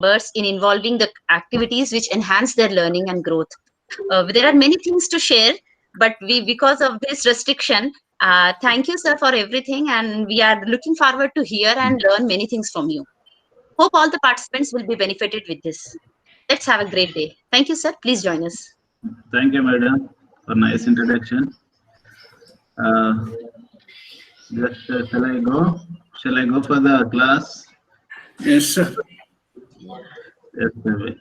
members in involving the activities which enhance their learning and growth. There are many things to share, but because of this restriction, thank you, sir, for everything, and we are looking forward to hear and learn many things from you. Hope all the participants will be benefited with this. Let's have a great day. Thank you, sir. Please join us. Thank you, madam, for nice introduction. Just shall I go? Shall I go for the class? Yes, sir. Yes, sir.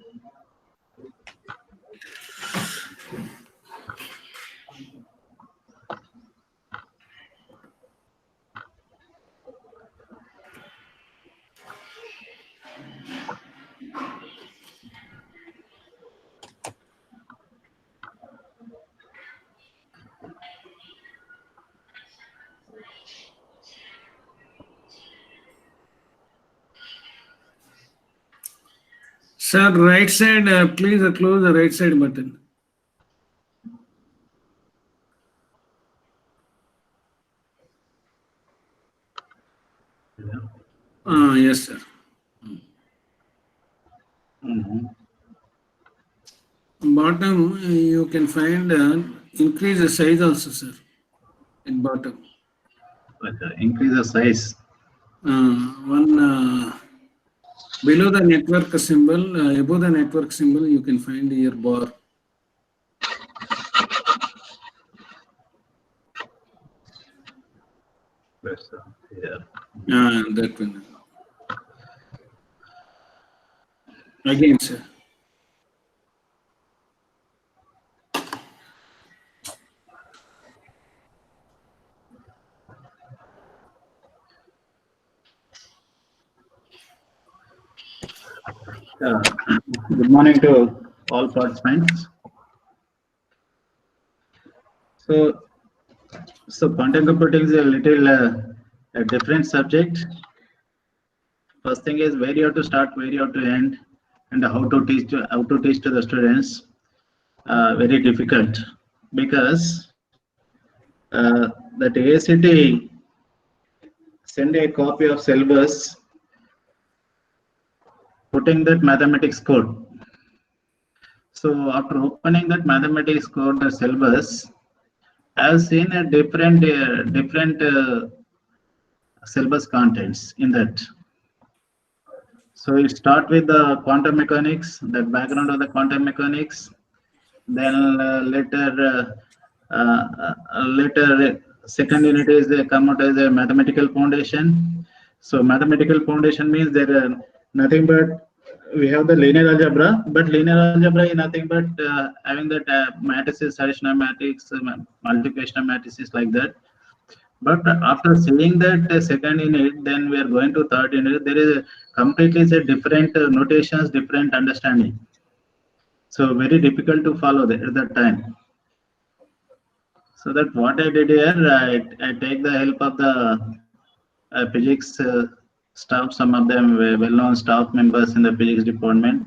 Sir, right side, please close the right side button. Yes, sir. Bottom, you can find increase the size also, sir. In bottom. Increase the size. One below the network symbol, above the network symbol, you can find your bar. Yes, sir. Yeah. That one. Again, sir. Good morning to all participants. So quantum computing is a little a different subject. First thing is where you have to start, where you have to end, and how to teach to the students. Very difficult because that AICTE send a copy of syllabus putting that mathematics code. So after opening that mathematics code, the syllabus, I have seen a different syllabus contents in that. So you start with the quantum mechanics, the background of the quantum mechanics, then later second unit is come out as a mathematical foundation. So mathematical foundation means there are nothing but we have the linear algebra, but linear algebra is nothing but having that matrices, additional matrix, multiplication matrices like that. But after seeing that second unit, then we are going to third unit. There is a completely different notations, different understanding. So very difficult to follow at that time. So that what I did here, I take the help of the physics staff. Some of them were well-known staff members in the physics department.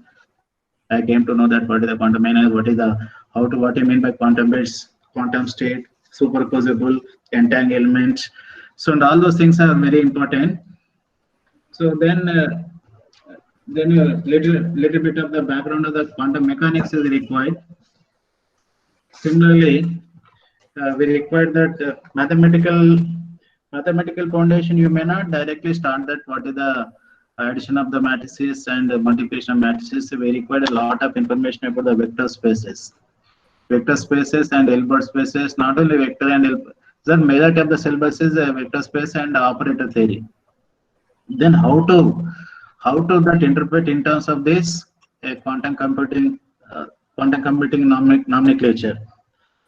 I came to know that what is the quantum mechanics, what you mean by quantum bits, quantum state, superposable, entanglement. So and all those things are very important. So then a little bit of the background of the quantum mechanics is required. Similarly, we require that mathematical foundation. You may not directly start that what is the addition of the matrices and multiplication of matrices. We require a lot of information about the vector spaces and Hilbert spaces. Not only vector and Hilbert, the majority of the syllabus is a vector space and operator theory. Then how to that interpret in terms of this quantum computing nomenclature.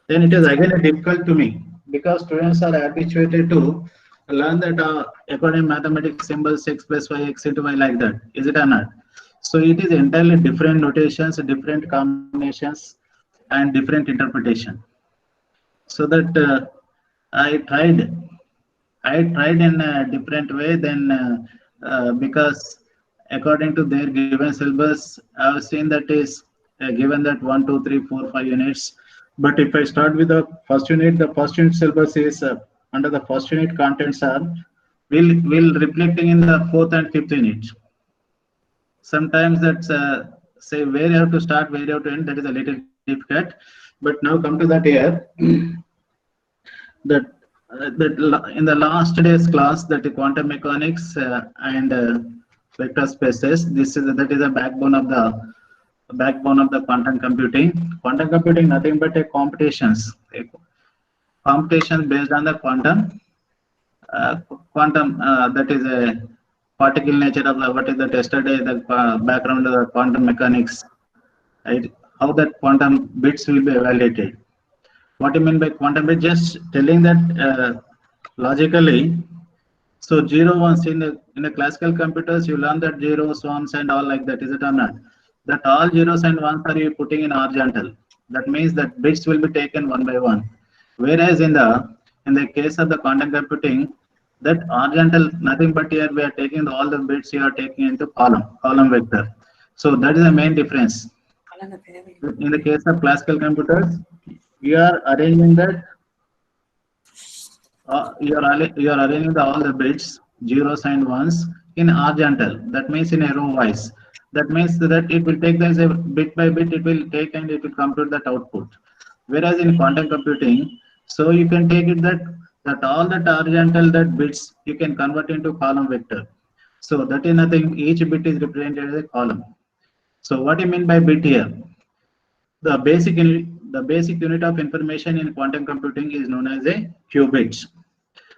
Then it is again difficult to me because students are habituated to learn that according mathematics symbols x plus y, x into y like that. Is it or not? So it is entirely different notations, different combinations, and different interpretation. So that I tried in a different way. Then because according to their given syllabus, I have seen that is given that 1, 2, 3, 4, 5 units. But if I start with the first unit syllabus is under the first unit contents are will reflecting in the fourth and fifth unit. sometimes that's say where you have to start, where you have to end, that is a little difficult. But now come to that here. that in the last day's class, that the quantum mechanics and vector spaces, this is that is a backbone of the quantum computing. Quantum computing nothing but a computations based on the quantum that is a particle nature of the, what is that yesterday the background of the quantum mechanics, right? How that quantum bits will be evaluated. What do you mean by quantum bit? Just telling that logically. So 0 1s in the classical computers, you learn that zeros, ones, and all like that. Is it or not? That all zeros and ones are you putting in horizontal. That means that bits will be taken one by one. Whereas in the case of the quantum computing, that horizontal nothing but here we are taking all the bits you are taking into column vector. So that is the main difference. In the case of classical computers, you are arranging that you are arranging all the bits, zeros and ones in horizontal. That means in a row wise. That means that it will take as a bit by bit, it will take and it will compute that output. Whereas in quantum computing, so you can take it that all that horizontal that bits you can convert into column vector. So that is nothing. Each bit is represented as a column. So what do you mean by bit here? The basic unit of information in quantum computing is known as a qubits.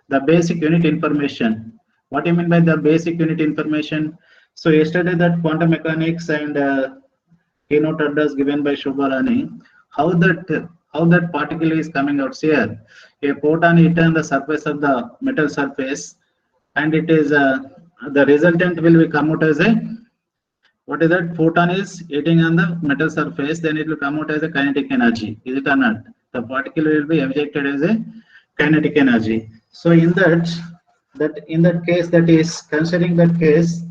The basic unit information. What do you mean by the basic unit information? So yesterday that quantum mechanics and keynote address given by Shubharani, how that particle is coming out here. A photon hit on the surface of the metal surface, and it is the resultant will be come out as a, what is that? Photon is hitting on the metal surface, then it will come out as a kinetic energy. Is it or not? The particle will be ejected as a kinetic energy. So in that case, that is considering that case,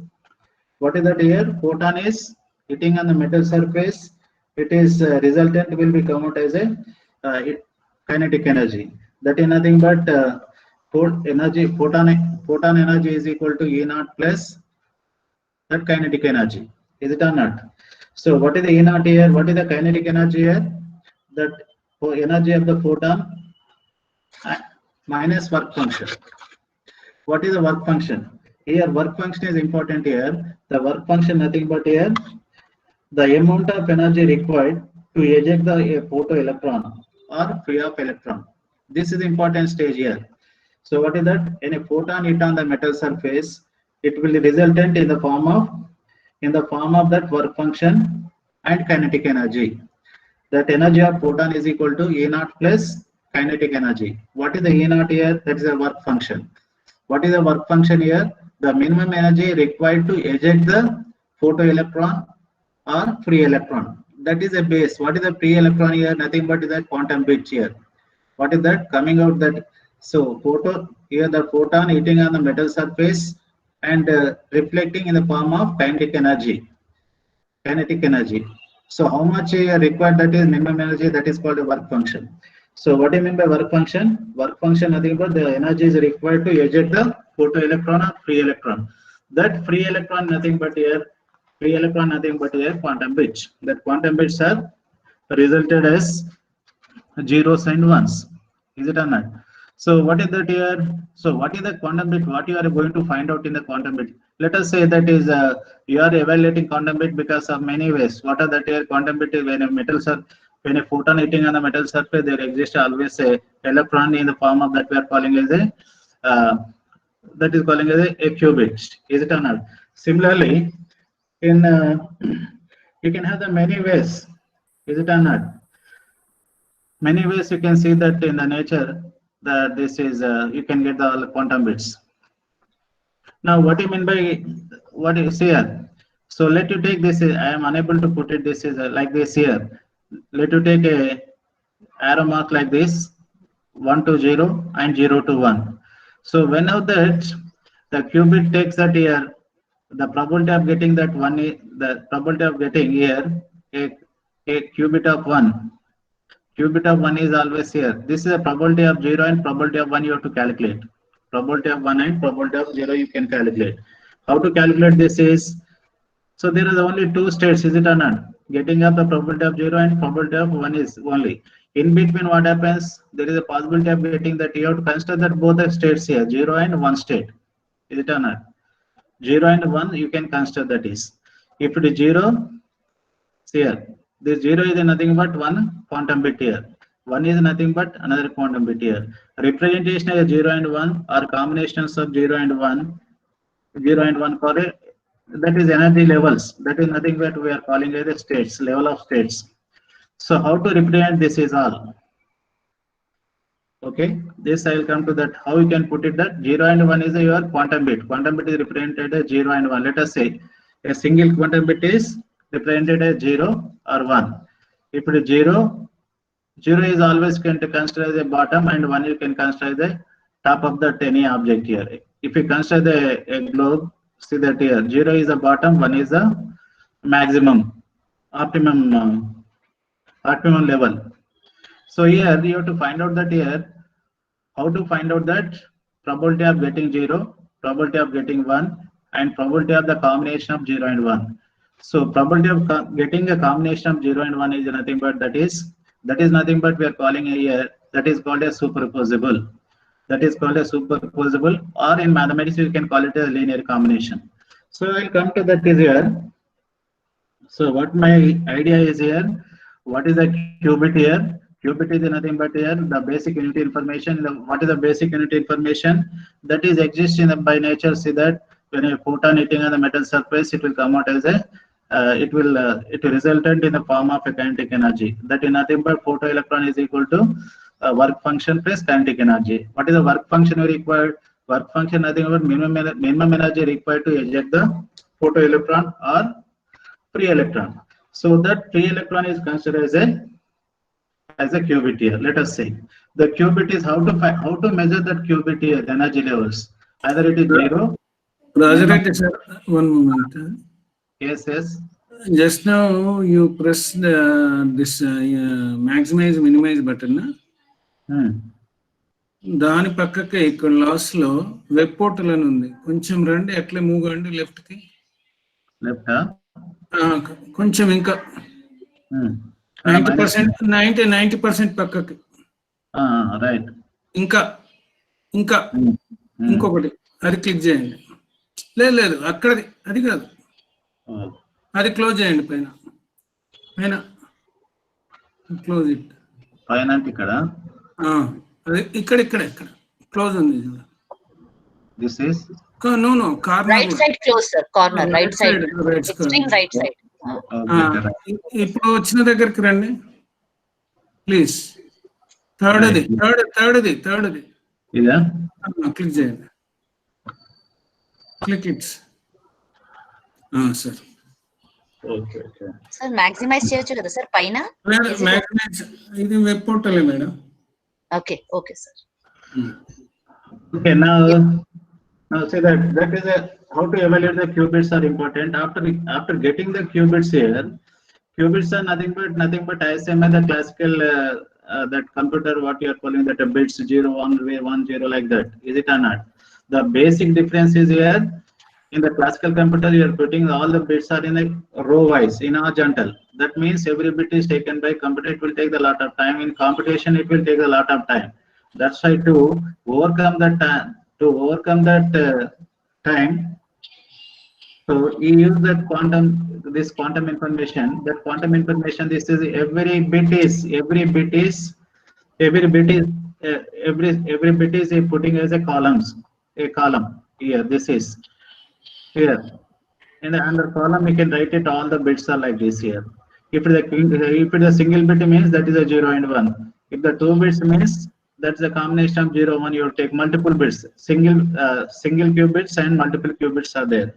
what is that here? Photon is hitting on the metal surface. It is resultant will be come out as a kinetic energy. That is nothing but photon energy is equal to E naught plus that kinetic energy. Is it or not? So what is the E naught here? What is the kinetic energy here? That energy of the photon minus work function. What is the work function? Here work function is important here. The work function nothing but here the amount of energy required to eject the photoelectron or free of electron. This is the important stage here. So what is that? In a photon hit on the metal surface, it will resultant in the form of that work function and kinetic energy. That energy of photon is equal to E naught plus kinetic energy. What is the E naught here? That is a work function. What is the work function here? The minimum energy required to eject the photoelectron or free electron. That is a base. What is the free electron here? Nothing but that quantum bit here. What is that coming out that? So here the photon hitting on the metal surface and reflecting in the form of kinetic energy. So how much required, that is minimum energy, that is called a work function. So what do you mean by work function? Work function nothing but the energy is required to eject the photoelectron or free electron. That free electron nothing but here quantum bits. That quantum bits are resulted as zeros and ones. Is it or not? So what is that here? So what is the quantum bit? What you are going to find out in the quantum bit? Let us say that is you are evaluating quantum bit because of many ways. What are that here? Quantum bit is when a photon hitting on the metal surface, there exists always a electron in the form of that we are calling as a qubit. Is it or not? Similarly, in you can have the many ways. Is it or not? Many ways you can see that in the nature that this is you can get the quantum bits. Now what do you mean by what is here? So let you take this. I am unable to put it. This is like this here. Let you take a arrow mark like this, 1 to 0 and 0 to 1. So whenever that the qubit takes that here, the probability of getting that one is the probability of getting here a qubit of 1. Qubit of 1 is always here. This is a probability of 0 and probability of 1 you have to calculate. Probability of 1 and probability of 0 you can calculate. How to calculate this is So there is only two states, is it or not? Getting up the probability of 0 and probability of 1 is only. In between what happens? There is a possibility of getting that you have to consider that both the states here, 0 and 1 state. Is it or not? 0 and 1 you can consider that is. If it is 0, see here, this 0 is nothing but one quantum bit here. 1 is nothing but another quantum bit here. Representation is 0 and 1 or combinations of 0 and 1. 0 and 1 for it, that is energy levels. That is nothing but we are calling it the states, level of states. So how to represent this is all. Okay, this I will come to that. How you can put it that 0 and 1 is your quantum bit. Quantum bit is represented as 0 and 1. Let us say a single quantum bit is represented as 0 or 1. If it is 0, 0 is always can to consider as a bottom and 1 you can consider as the top of that any object here. If you consider a globe, see that here 0 is the bottom, 1 is the maximum, optimum level. So here you have to find out that here, how to find out that probability of getting 0, probability of getting 1, and probability of the combination of 0 and 1. So probability of getting a combination of 0 and 1 is nothing but that is nothing but we are calling here, that is called a superposable. That is called a superposable, or in mathematics you can call it a linear combination. So I'll come to that is here. So what my idea is here, what is the qubit here? Qubit is nothing but here the basic unit information. What is the basic unit information that is exists in the by nature? See that when a photon hitting on the metal surface, it will come out as a it will resultant in the form of a kinetic energy. That is nothing but photoelectron is equal to work function plus kinetic energy. What is the work function required? Work function nothing but minimum energy required to eject the photoelectron or free electron. So that free electron is considered as a qubit here. Let us say the qubit is how to measure that qubit here, the energy levels. Either it is 0. Rajareddy sir, one moment. Yes. Just now you press this maximize minimize button. దాని పక్కకి ఇక్కడ last లో web portal అని ఉంది, కొంచెం రండి, ఎట్లా move కండి లెఫ్ట్ కి, కొంచెం ఇంకా 90% పక్కకి, రైట్, ఇంకా ఇంకొకటి అది క్లిక్ చేయండి. లేదు అక్కడది, అది కాదు, అది క్లోజ్ చేయండి. పైన క్లోజ్ ఇట్, పైన ఇక్కడ అది ఇక్కడ క్లోజ్ ఉంది. This is no corner, right side close sir, corner right side, extreme right side. ఇప్పుడు వచ్చిన దగ్గరికి రండి ప్లీజ్. థర్డ్ది ఇదా, క్లిక్ చేయండి, click it's sir. Okay sir maximize చేయొచ్చు కదా సార్ పైన? ఇది వెబ్ పోర్టలే madam. Okay sir. Okay, now say that is how to evaluate the qubits are important. After getting the qubits here, qubits are nothing but ISM and the classical that computer what you are calling that bits 0 1 1 0 like that. Is it or not? The basic difference is here. In the classical computer, you are putting all the bits are in a row wise, in horizontal. That means every bit is taken by computer. It will take a lot of time. In computation, it will take a lot of time. That's why to overcome that time, so you use that this quantum information. That quantum information, this is every bit is putting as a column here. This is here, and under column you can write it, all the bits are like this here. If it is a single bit means that is a 0 and 1. If the 2 bits means that's a combination of 0 1, you will take multiple bits, single qubits and multiple qubits are there.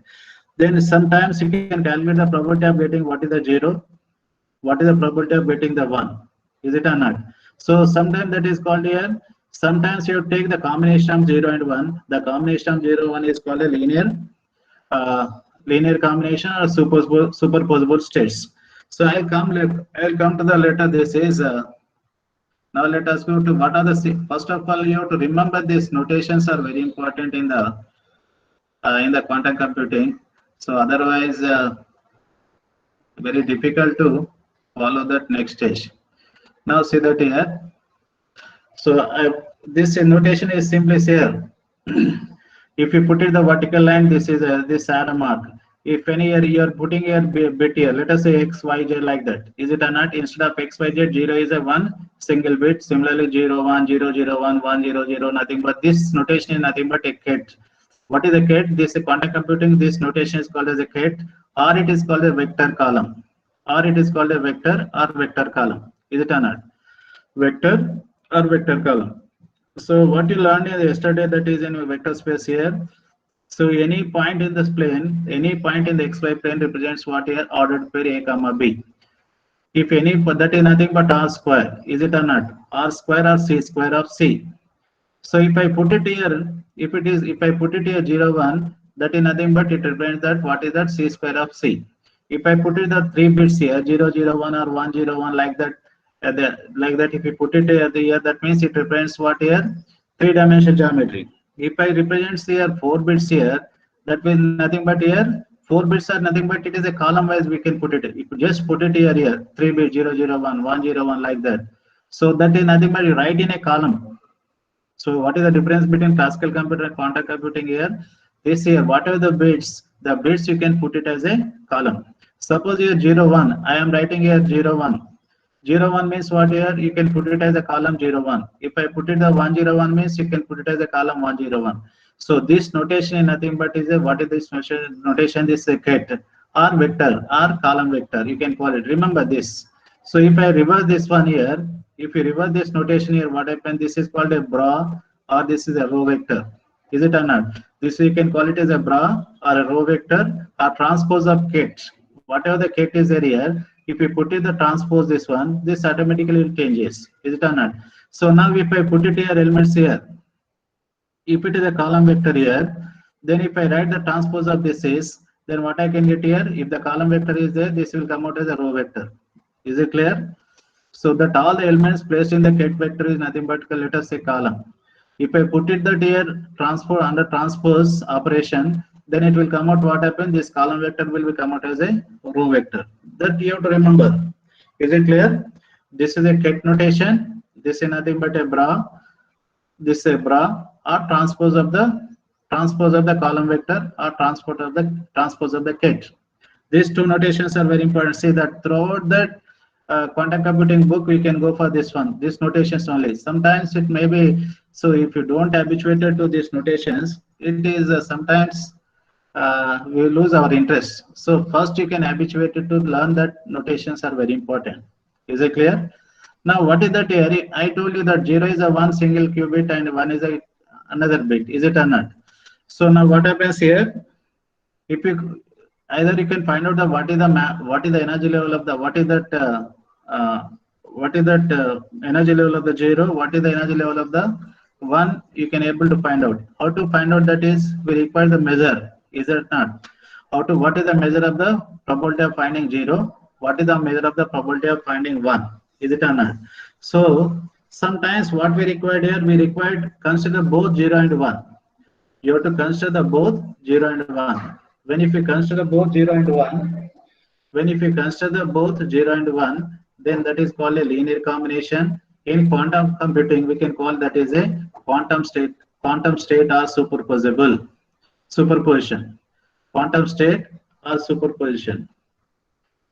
Then sometimes you can calculate the probability of getting what is the 0, what is the probability of getting the 1. Is it or not? So sometimes that is called here. Sometimes you take the combination of 0 and 1. The combination of 0 1 is called a linear combination or superposable states. So I'll come to the letter. This is now let us go to what are the, first of all you have to remember these notations are very important in the quantum computing. So otherwise very difficult to follow that next stage. Now see that here. So this notation is simply here. If you put it the vertical line, this is this arrow mark. If any year you are putting your bit here, let us say x, y, z like that. Is it or not? Instead of x, y, z, 0 is a one single bit. Similarly, 0, 1, 0, 0, 1, 1, 0, 0, nothing but this notation is nothing but a ket. What is a ket? This quantum computing, this notation is called as a ket, or it is called a vector column, or it is called a vector or vector column. Is it or not? Vector or vector column. So what you learned yesterday, that is in a vector space here. So any point in this plane, any point in the xy plane represents what here? Ordered pair a comma b. If any, that is nothing but r square. Is it or not? R square or c square of c. So if I put it here, if I put it here 0, 1, that is nothing but it represents that what is that? C square of c. If I put it the 3 bits here, 0, 0, 1 or 1, 0, 1 like that, like that, if you put it here, that means it represents what here? 3-dimensional geometry. If I represent here 4 bits here, that means nothing but here 4 bits are nothing but it is a column wise we can put it. If you just put it here 3 bits 0, 0, 1, 1, 0, 1 like that. So that is nothing but you write in a column. So what is the difference between classical computer and quantum computing here? This here, whatever the bits you can put it as a column. Suppose here 0, 1, I am writing here 0, 1. 0, 1 means what here? You can put it as a column 0, 1. If I put it the 1, 0, 1 means you can put it as a column 1, 0, 1. So this notation is nothing but is a, what is this notation? This is a ket or vector or column vector, you can call it. Remember this. So if I reverse this one here, if you reverse this notation here, what happens? This is called a bra or this is a row vector. Is it or not? This you can call it as a bra or a row vector or transpose of ket. Whatever the ket is there here, if you put it the transpose this one, this automatically changes. Is it or not? So now if I put it here elements here, if it is a column vector here, then if I write the transpose of this is, then what I can get here? If the column vector is there, this will come out as a row vector. Is it clear? So that all the elements placed in the ket vector is nothing but, let us say, column. If I put it that here transfer under transpose operation, then it will come out what happened? This column vector will be come out as a row vector. That you have to remember. Is it clear? This is a ket notation. This is nothing but a bra. This is a bra or transpose of the column vector or transpose of the ket. These two notations are very important. See that throughout that quantum computing book, we can go for this one, these notations only. Sometimes it may be, so if you don't habituated to these notations, it is sometimes we lose our interest. So first you can habituate to learn that notations are very important. Is it clear? Now what is that here? I told you that 0 is a one single qubit and 1 is a another bit. Is it or not? So now what happens here? If you either you can find out the what is the energy level of the energy level of the 0, what is the energy level of the 1, you can able to find out. How to find out that is, we require the measure. Is it not? What is the measure of the probability of finding 0? What is the measure of the probability of finding 1? Is it or not? So sometimes what we required here, we required consider both 0 and 1. You have to consider the both 0 and 1. When if you consider both 0 and 1, then that is called a linear combination. In quantum computing, we can call that is a quantum state or superposition. Quantum state or superposition.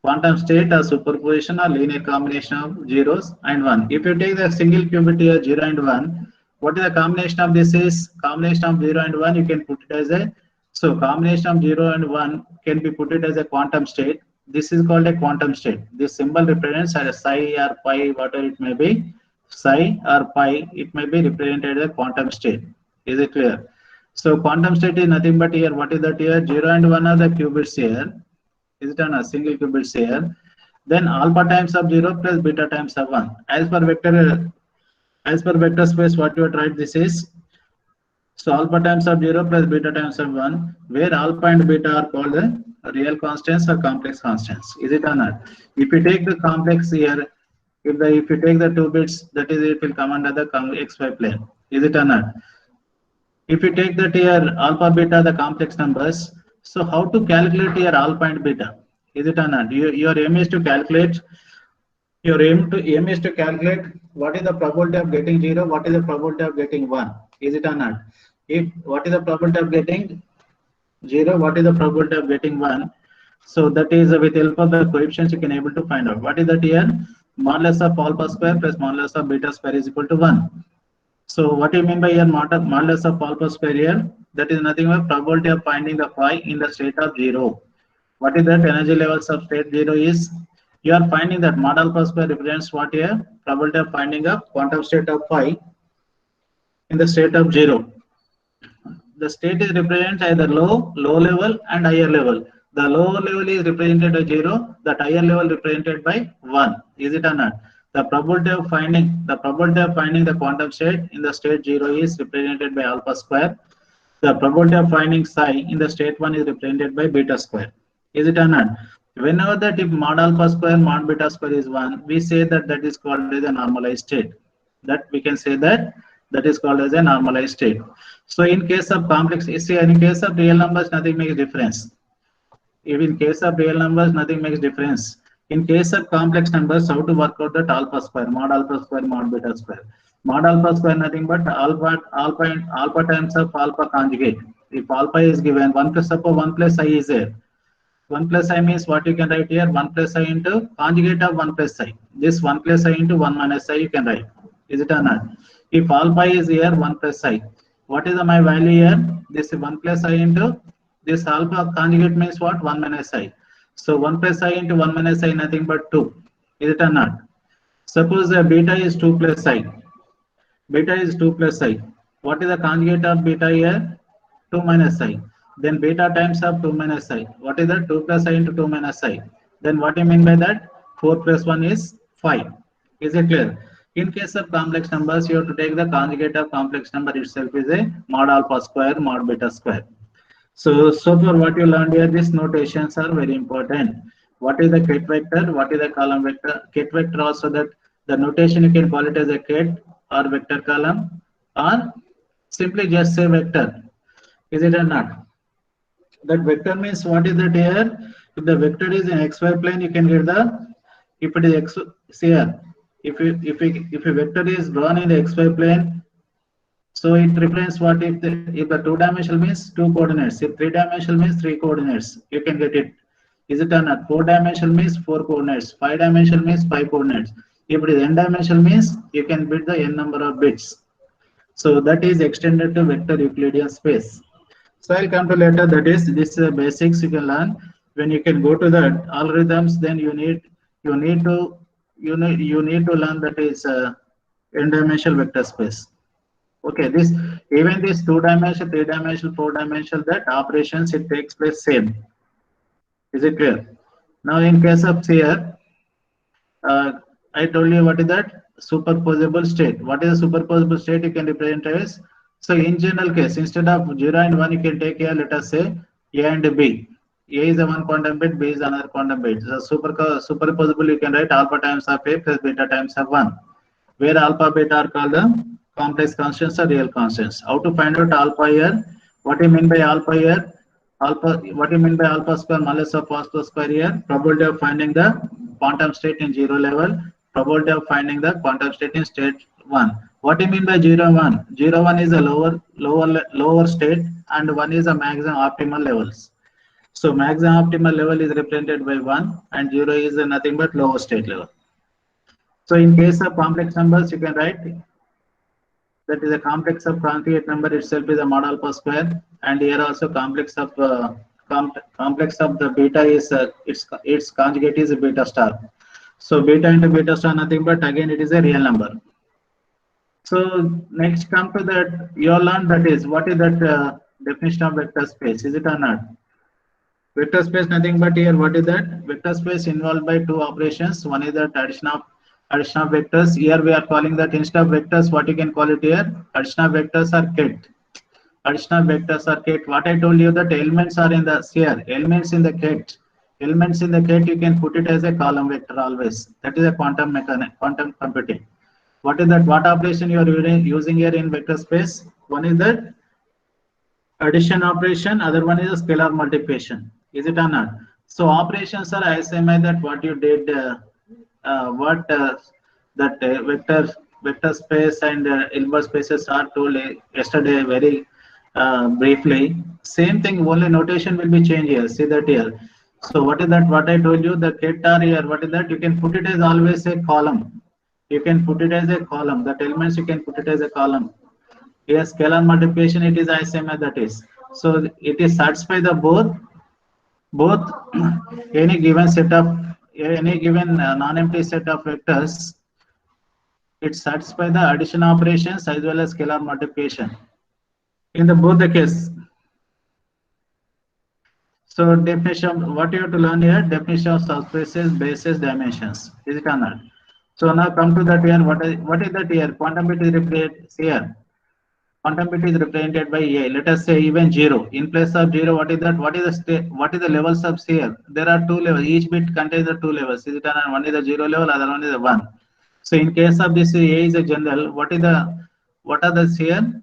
Quantum state or superposition or linear combination of zeros and 1. If you take the single qubit here 0 and 1, what is the combination of this is? Combination of 0 and 1, you can put it as a, so combination of 0 and 1 can be put it as a quantum state. This is called a quantum state. This symbol represents as psi or pi, whatever it may be, psi or pi, it may be represented as a quantum state. Is it clear? So quantum state is nothing but here, what is that here? 0 and 1 are the qubits here. Is it on a single qubits here? Then alpha times of 0 plus beta times of 1. As per vector space, what you have tried this is, so alpha times of 0 plus beta times of 1, where alpha and beta are called the real constants or complex constants. Is it or not? If you take the complex here, if you take the 2 bits, that is, it will come under the xy plane. Is it or not? If you take that here alpha beta, the complex numbers, so how to calculate here alpha and beta? Is it or not? Your aim is to calculate. Your aim is to calculate what is the probability of getting 0, what is the probability of getting 1. Is it or not? If what is the probability of getting 0, what is the probability of getting 1? So that is with help of the coefficients you can able to find out. What is that here? Modulus of alpha square plus modulus of beta square is equal to 1. So what do you mean by here modulus of alpha square here? That is nothing but probability of finding the phi in the state of 0. What is that? Energy levels of state 0 is, you are finding that mod alpha square represents what here? Probability of finding a quantum state of phi in the state of 0. The state is represented either low level and higher level. The low level is represented by 0, that higher level represented by 1. Is it or not? The probability of finding the quantum state in the state 0 is represented by alpha square. The probability of finding psi in the state 1 is represented by beta square. Is it or not? Whenever that if mod alpha square mod beta square is 1, we say that that is called as a normalized state. That we can say that is called as a normalized state. So in case of complex, see, in case of real numbers, nothing makes difference. If in case of real numbers, nothing makes difference. In case of complex numbers, how to work out that alpha square, mod beta square. Mod alpha square nothing but alpha times of alpha conjugate. If alpha is given, 1 plus suppose 1 plus I is there. 1 plus I means what you can write here? 1 plus I into conjugate of 1 plus I. This 1 plus I into 1 minus I you can write. Is it or not? If alpha is here 1 plus I, what is my value here? This 1 plus I into this alpha conjugate means what? 1 minus I. So 1 plus I into 1 minus I nothing but 2. Is it or not? Suppose beta is 2 plus I. Beta is 2 plus I. What is the conjugate of beta here? 2 minus I. Then beta times of 2 minus I. What is that? 2 plus I into 2 minus I. Then what do you mean by that? 4 plus 1 is 5. Is it clear? In case of complex numbers, you have to take the conjugate of complex number itself is a mod alpha square, mod beta square. So far what you learned here, these notations are very important. What is the ket vector? What is the column vector? Ket vector also that the notation you can call it as a ket or vector column or simply just say vector. Is it or not? That vector means what is that here? If the vector is in xy plane, you can get the, if it is x, see here, if a vector is drawn in the xy plane, so it represents what if the 2-dimensional means 2 coordinates, if 3-dimensional means 3 coordinates, you can get it. Is it or not? 4-dimensional means 4 coordinates, 5-dimensional means 5 coordinates. If it is n-dimensional means you can bit the n number of bits. So that is extended to vector Euclidean space. So I'll come to later, that is this basics you can learn. When you can go to the algorithms, then you need to learn that is n-dimensional vector space. Okay, this even this 2-dimensional, 3-dimensional, 4-dimensional, that operations it takes place same. Is it clear? Now in case of here, I told you what is that superposable state. What is a superposable state? You can represent as, so in general case, instead of 0 and 1, you can take here, let us say A and B. A is a one quantum bit, B is another quantum bit. So superposable, you can write alpha times of A plus beta times of 1, where alpha beta are called the complex constants or real constants. How to find out alpha here? What do you mean by alpha here? Alpha, what do you mean by alpha square modulus of alpha square here? Probability of finding the quantum state in 0 level, probability of finding the quantum state in state 1. What do you mean by 0, 1? 0, 1 is a lower state and 1 is a maximum optimal levels. So maximum optimal level is represented by 1 and 0 is nothing but lower state level. So in case of complex numbers, you can write that is a complex of conjugate number itself is a mod alpha square, and here also complex of the beta is its conjugate is a beta star. So beta into beta star nothing but again it is a real number. So next come to that, you learn that is what is that definition of vector space, is it or not? Vector space nothing but here what is that? Vector space involved by two operations. One is that addition of vectors. Here we are calling that instead of vectors, what you can call it here? Addition of vectors are ket. Addition of vectors are ket. What I told you that elements are in the sphere. Elements in the ket. Elements in the ket you can put it as a column vector always. That is a quantum computing. What is that? What operation you are using here in vector space? One is that addition operation. Other one is a scalar multiplication. Is it or not? So operations are ISMI that what you did, what that vector space and inverse spaces are told yesterday very briefly. Same thing, only notation will be changed here. See that here. So what is that? What I told you, the ket here. What is that? You can put it as always a column. You can put it as a column. That elements you can put it as a column. Here scalar multiplication it is ISMI that is. So it is satisfy the both any given set of any given non-empty set of vectors. It satisfies the addition operations as well as scalar multiplication in the both the case. So definition, what you have to learn here, definition of subspaces, bases, dimensions. Is it or not? So now come to that here. What is that here? Quantum bit is represented here. Quantum bit is represented by A. Let us say even 0. In place of 0, what is that? What is the state? What is the levels of here? There are two levels. Each bit contains the two levels. Is it or not? One is the 0 level, other one is the 1. So in case of this, A is a general. What are the here?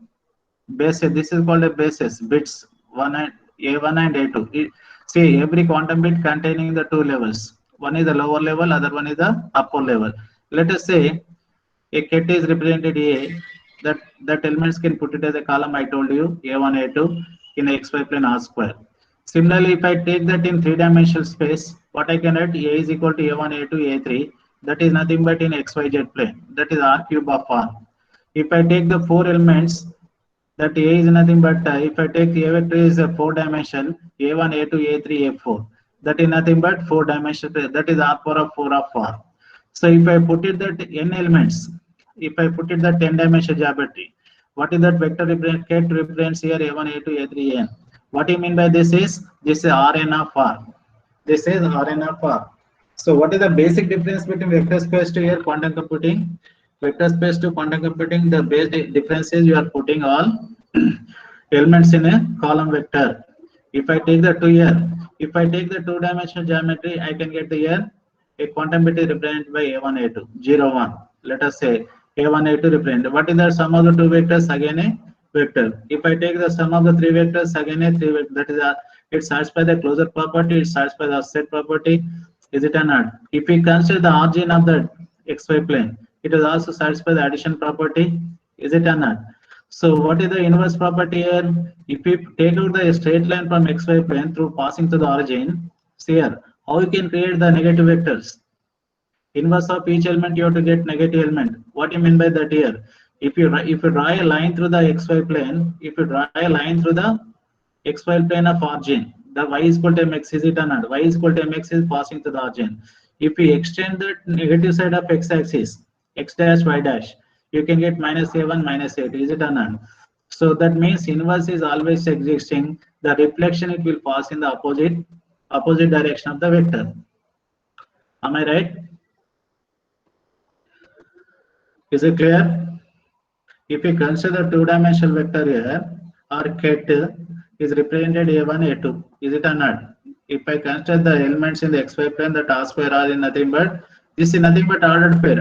Bases. This is called a basis. Bits 1 and A1 and A2. See, every quantum bit containing the two levels. One is the lower level, other one is the upper level. Let us say a ket is represented A. That elements can put it as a column. I told you A1, A2 in XY plane R square. Similarly, if I take that in three-dimensional space, what I can write A is equal to A1, A2, A3. That is nothing but in XYZ plane. That is R cube of R. If I take the four elements, that A is nothing but if I take A vector is a 4-dimension, A1, A2, A3, A4. That is nothing but 4-dimensional. That is R power of 4 of R. So if I put it that n elements, if I put it that 10-dimensional geometry, what is that vector ket represents here A1, A2, A3, An. What do you mean by this is Rn of R. This is Rn of R. So what is the basic difference between vector space to here quantum computing? Vector space to quantum computing, the basic difference is you are putting all elements in a column vector. If I take the two here, if I take the two-dimensional geometry, I can get the here a quantum bit is represented by A1, A2, 0, 1. Let us say A1, A2 represent. What is the sum of the two vectors? Again a vector. If I take the sum of the three vectors, again a three vector. That is it satisfies the closure property, it satisfies the offset property. Is it or not? If we consider the origin of the XY plane, it is also satisfied the addition property. Is it or not? So what is the inverse property here? If we take out the straight line from XY plane through passing to the origin, see here, how you can create the negative vectors? Inverse of each element, you have to get negative element. What do you mean by that here? If you draw a line through the XY plane, if you draw a line through the XY plane of origin, the y is equal to mx, is it or not? Y is equal to mx is passing to the origin. If we extend the negative side of x-axis, x dash, y dash, you can get minus a1, minus a2, is it or not? So that means inverse is always existing. The reflection, it will pass in the opposite direction of the vector. Am I right? Is it clear? If we consider two-dimensional vector here, our ket is represented A1, A2. Is it or not? If I consider the elements in the XY plane, the R square R is nothing but this is nothing but ordered pair.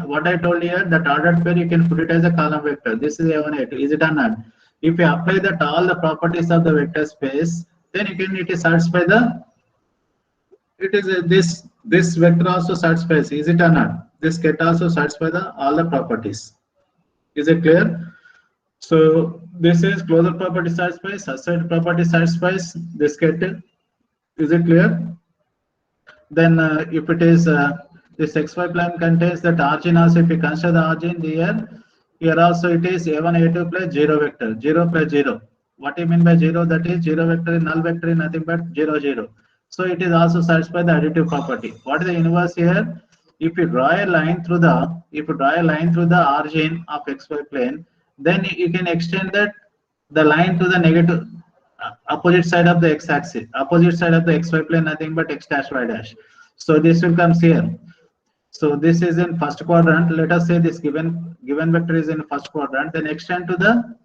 What I told here, that ordered pair you can put it as a column vector. This is A1, A2. Is it or not? If you apply that all the properties of the vector space, then it is satisfy the. It is this vector also satisfies. Is it or not? This ket also satisfies all the properties. Is it clear? So this is closure property satisfies, offset property satisfies this ket. Is it clear? Then if it is this XY plane contains that origin also, if we consider the origin here also it is A1, A2 plus 0 vector, 0 plus 0. What do you mean by 0? That is 0 vector is null vector is nothing but 0, 0. So it is also satisfied the additive property. What is the inverse here? If you draw a line through the origin of XY plane, then you can extend the line to the negative opposite side of the x-axis, opposite side of the XY plane, nothing but x dash, y dash. So this will come here. So this is in first quadrant. Let us say this given vector is in first quadrant, then extend to the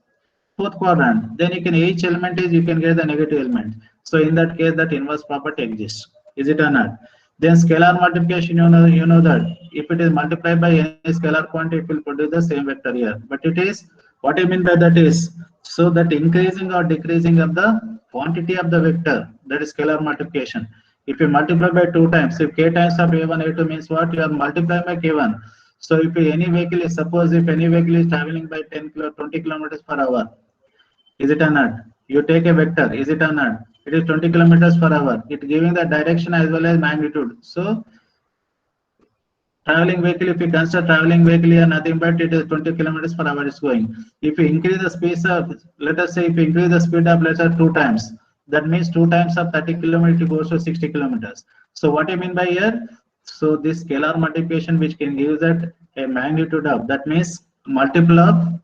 fourth quadrant. Then each element is you can get the negative element. So in that case, that inverse property exists. Is it or not? Then scalar multiplication, you know that if it is multiplied by any scalar quantity, it will produce the same vector here. But it is, what I mean by that is, so that increasing or decreasing of the quantity of the that is scalar multiplication. If you multiply by 2 times, if k times of a1 a2 means what, you are multiplying by k1. So if any vehicle is, suppose if any vehicle is traveling by 20 kilometers per hour, is it or not? You take a vector, is it or not? It is 20 kilometers per hour. It giving the direction as well as magnitude. So traveling vehicle, if you consider traveling vehicle here, nothing but it is 20 kilometers per hour is going. If you increase the speed of, let us say if you increase the speed of, let's say 2 times, that means 2 times of 30 kilometers goes to 60 kilometers. So what I mean by here, so this scalar multiplication which can give that a magnitude of, that means multiple of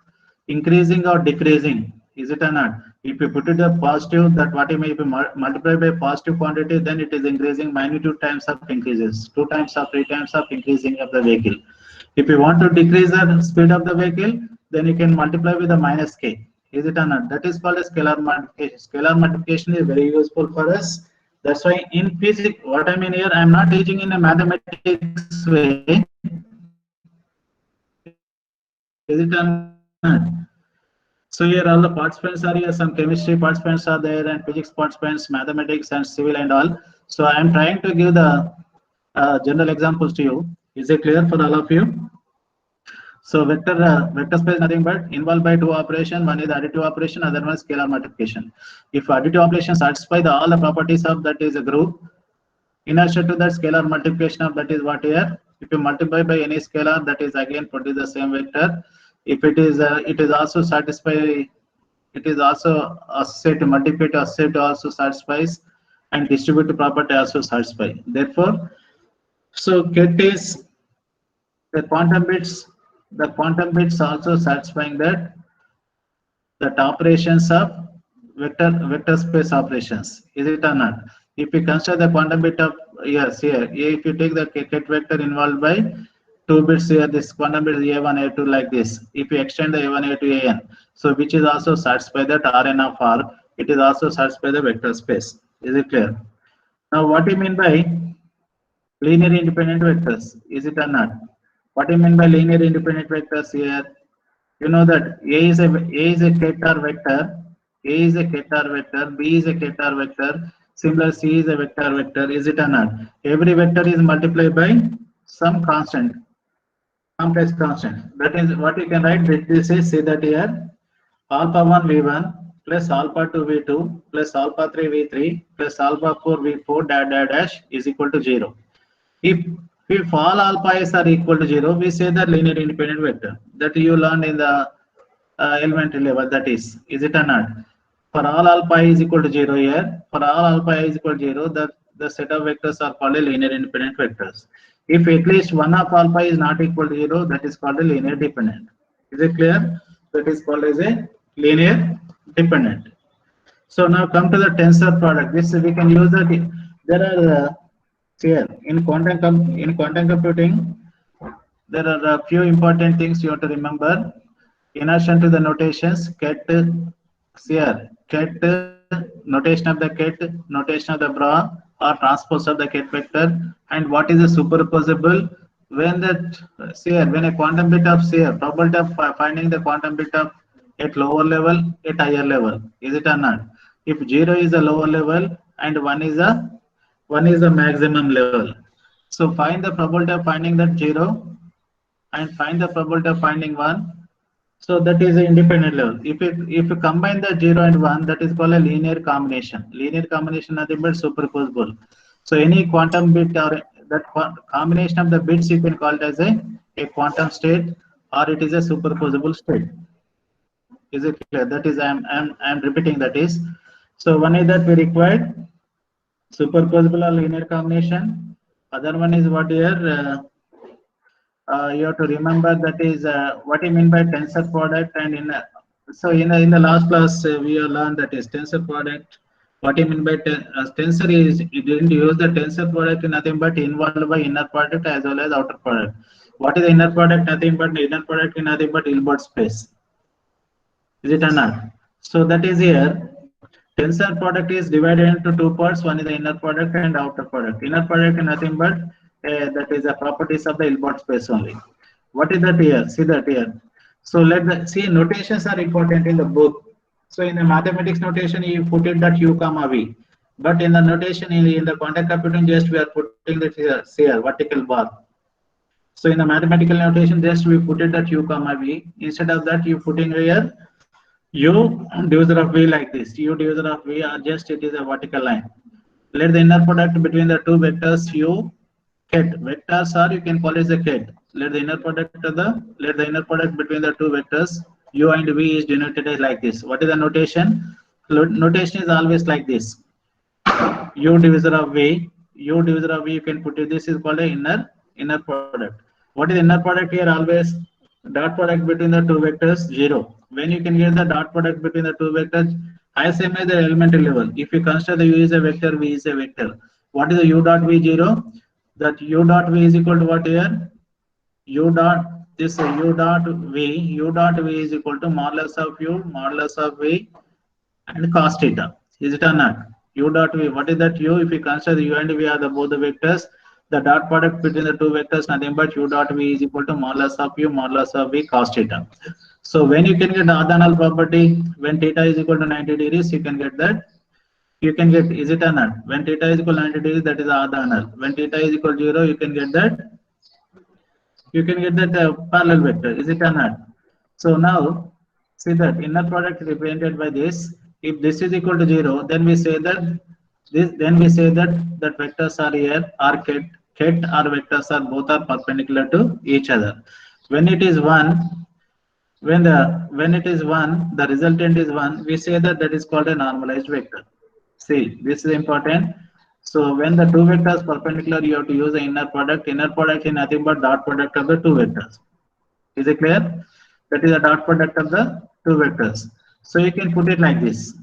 increasing or decreasing, is it or not? If you put it a positive, that what you may be multiply by positive quantity, then it is increasing magnitude times of increases, 2 times or 3 times of increasing of the vehicle. If you want to decrease the speed of the vehicle, then you can multiply with a minus k, is it or not? That is called a scalar multiplication. Scalar multiplication is very useful for us. That's why in physics, what I mean here, I am not teaching in a mathematics way, is it or not? So here all the participants are here, some chemistry participants are there and physics participants, mathematics and civil and all. So I am trying to give the general examples to you. Is it clear for all of you? So vector space nothing but involved by 2 operations. One is additive operation, other one is scalar multiplication. If additive operation satisfy all the properties of that is a group, inertia to that scalar multiplication of that is what here. If you multiply by any scalar, that is again produce the same vector. If it is also satisfy, it is also associated to multiply to associate also satisfies, and distributive property also satisfy. Therefore, so ket is the quantum bits also satisfying that operations of vector space operations, is it or not? If you consider the quantum bit of, yes, here if you take the ket vector involved by 2 bits here, this quantum bit is a1 a2 like this. If you extend the a1 a2 an, so which is also satisfy that Rn of R, it is also satisfy the vector space. Is it clear? Now what do you mean by linear independent vectors? Is it or not? What do you mean by linear independent vectors here? You know that A is a Keter vector, A is a Keter vector, B is a Keter vector, similar C is a vector vector, is it or not? Every vector is multiplied by some constant, complex constant. That is what you can write. This is, see that here, alpha 1 v1 plus alpha 2 v2 plus alpha 3 v3 plus alpha 4 v4 dash is equal to 0. If all alpha is are equal to 0, we say that linear independent vector that you learned in the elementary level. That is it or not? For all alpha is equal to 0 here, for all alpha is equal to 0, the set of vectors are called a linear independent vectors. If at least one of alpha is not equal to 0, that is called a linear dependent. Is it clear? That is called as a linear dependent. So now come to the tensor product. This we can use that. There are here in quantum computing, there are a few important things you have to remember. In addition to the notations, ket, here, ket, notation of the ket, notation of the bra, or transpose of the ket vector, and what is the superposable. When that, here, when a quantum bit of here, probability of finding the quantum bit of at lower level, at higher level, is it or not? If 0 is a lower level and 1 is a maximum level. So find the probability of finding that 0 and find the probability of finding 1. So that is an independent level. If you combine the 0 and 1, that is called a linear combination. Linear combination nothing but superposable. So any quantum bit or that combination of the bits you can call it as a quantum state, or it is a superposable state. Is it clear? That is I'm repeating that is. So one is that we required superposable or linear combination. Other one is what here you have to remember, that is what I mean by tensor product. And in the last class we have learned that is tensor product. What I mean by tensor is you didn't use the tensor product in nothing but involved by inner product as well as outer product. What is the inner product? Nothing but inner product in nothing but Hilbert space. Is it or not? So that is here. Tensor product is divided into 2 parts. One is the inner product and outer product. Inner product is nothing but that is the properties of the Hilbert space only. What is that here? See that here. So see notations are important in the book. So in the mathematics notation, you put it that u comma v. But in the notation in the quantum computing, just we are putting the here vertical bar. So in the mathematical notation, just we put it at u comma v. Instead of that, you putting here u divisor of v like this. U divisor of v, or just it is a vertical line. Let the inner product between the two vectors u ket vectors, or you can call it the ket. Let the inner product between the two vectors u and v is denoted as like this. What is the notation? Notation is always like this. U divisor of v, you can put it. This is called a inner product. What is inner product here? Always dot product between the two vectors 0. When you can get the dot product between the two vectors, I same as the elementary level. If you consider the u is a vector, v is a vector. What is the u dot v 0? That u dot v is equal to what here? U dot u dot v is equal to modulus of v and cos theta. Is it or not? U dot v. What is that u? If you consider the u and v are the both the vectors, the dot product between the two vectors nothing but u dot v is equal to modulus of v cos theta. So when you can get the orthogonal property, when theta is equal to 90 degrees, you can get that. You can get, is it or not? When theta is equal to 90 degrees, that is orthogonal. When theta is equal to 0, you can get that. You can get that parallel vector. Is it or not? So now see that inner product represented by this. If this is equal to 0, then we say that that vectors are here are ket or vectors are both are perpendicular to each other. When it is 1, when it is 1, the resultant is 1, we say that is called a normalized vector. See, this is important. So when the two vectors perpendicular, you have to use the inner product. Inner product is nothing but dot product of the two vectors. Is it clear? That is a dot product of the two vectors. So you can put it like this.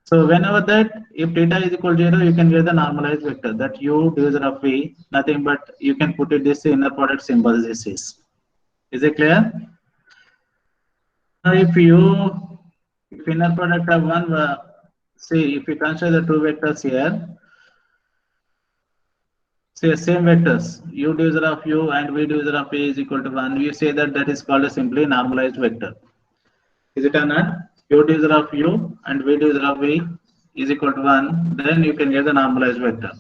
So whenever that, if theta is equal to 0, you can get the normalized vector. That u divisor of v, nothing but you can put it this inner product symbol. This is. Is it clear? Now if inner product of one, see if you consider the two vectors here. Say same vectors u divisor of u and v divisor of v is equal to 1. We say that is called a simply normalized vector. Is it or not? U divisor of u and v divisor of v is equal to 1. Then you can get the normalized vector.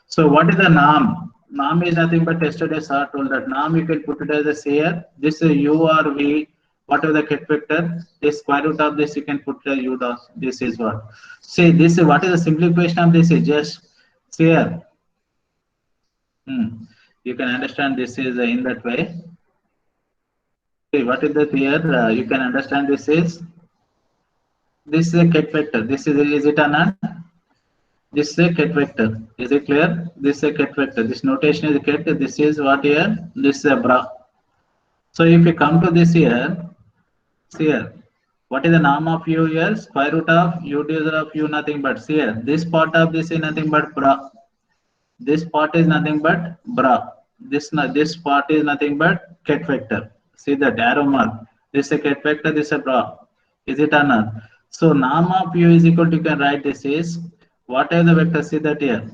So what is the norm? Norm is nothing but yesterday sir told that norm you can put it as a here. This is u or v, whatever the ket vector. This square root of this you can put as u dot. This is what. See this is what is the simplification of this is just here. You can understand this is in that way. See, what is that here? You can understand this is a ket vector. This is it or not? This is a ket vector. Is it clear? This is a ket vector. This notation is a ket. This is what here? This is a bra. So if you come to this here, see here. What is the norm of u here? Square root of u divisor of u nothing but see here. This part of this is nothing but bra. This part is nothing but bra. This part is nothing but ket vector. See that arrow mark. This is a ket vector. This is a bra. Is it or not? So norm of u is equal to, you can write this is whatever the vector. See that here.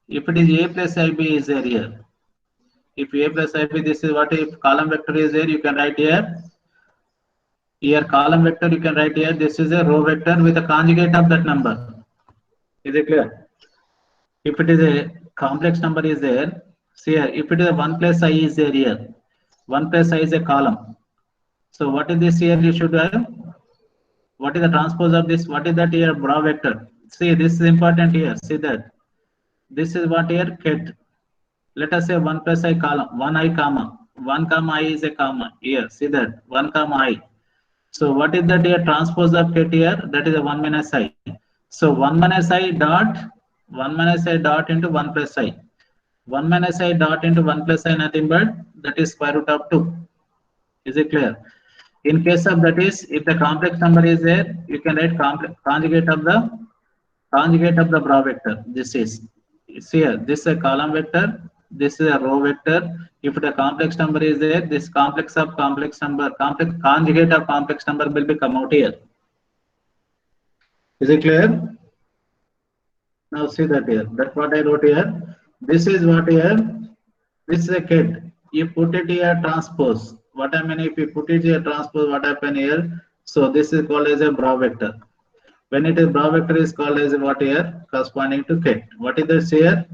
If it is a plus ib is there here. If a plus ib, this is what if column vector is there. You can write here. Here column vector you can write here. This is a row vector with a conjugate of that number. Is it clear? If it is a complex number is there, see here, if it is a 1 plus I is there here, 1 plus I is a column. So what is this here you should have? What is the transpose of this? What is that here? Bra vector. See, this is important here. See that. This is what here? Ket. Let us say 1 plus I column, 1 I comma. 1 comma I is a comma. Here, see that. 1 comma I. So what is that here? Transpose of ket here? That is a 1 minus I. So 1 minus I dot 1 minus I dot into 1 plus I. 1 minus I dot into 1 plus I nothing but that is square root of 2. Is it clear? In case of that is, if the complex number is there, you can write conjugate of the bra vector. This is, see here, this is a column vector, this is a row vector. If the complex number is there, this conjugate of complex number will be come out here. Is it clear? Now see that here. That's what I wrote here. This is what here. This is a ket. You put it here transpose. What I mean if you put it here transpose, what happen here? So this is called as a bra vector. When it is bra vector is called as what here? Corresponding to ket. What is this here?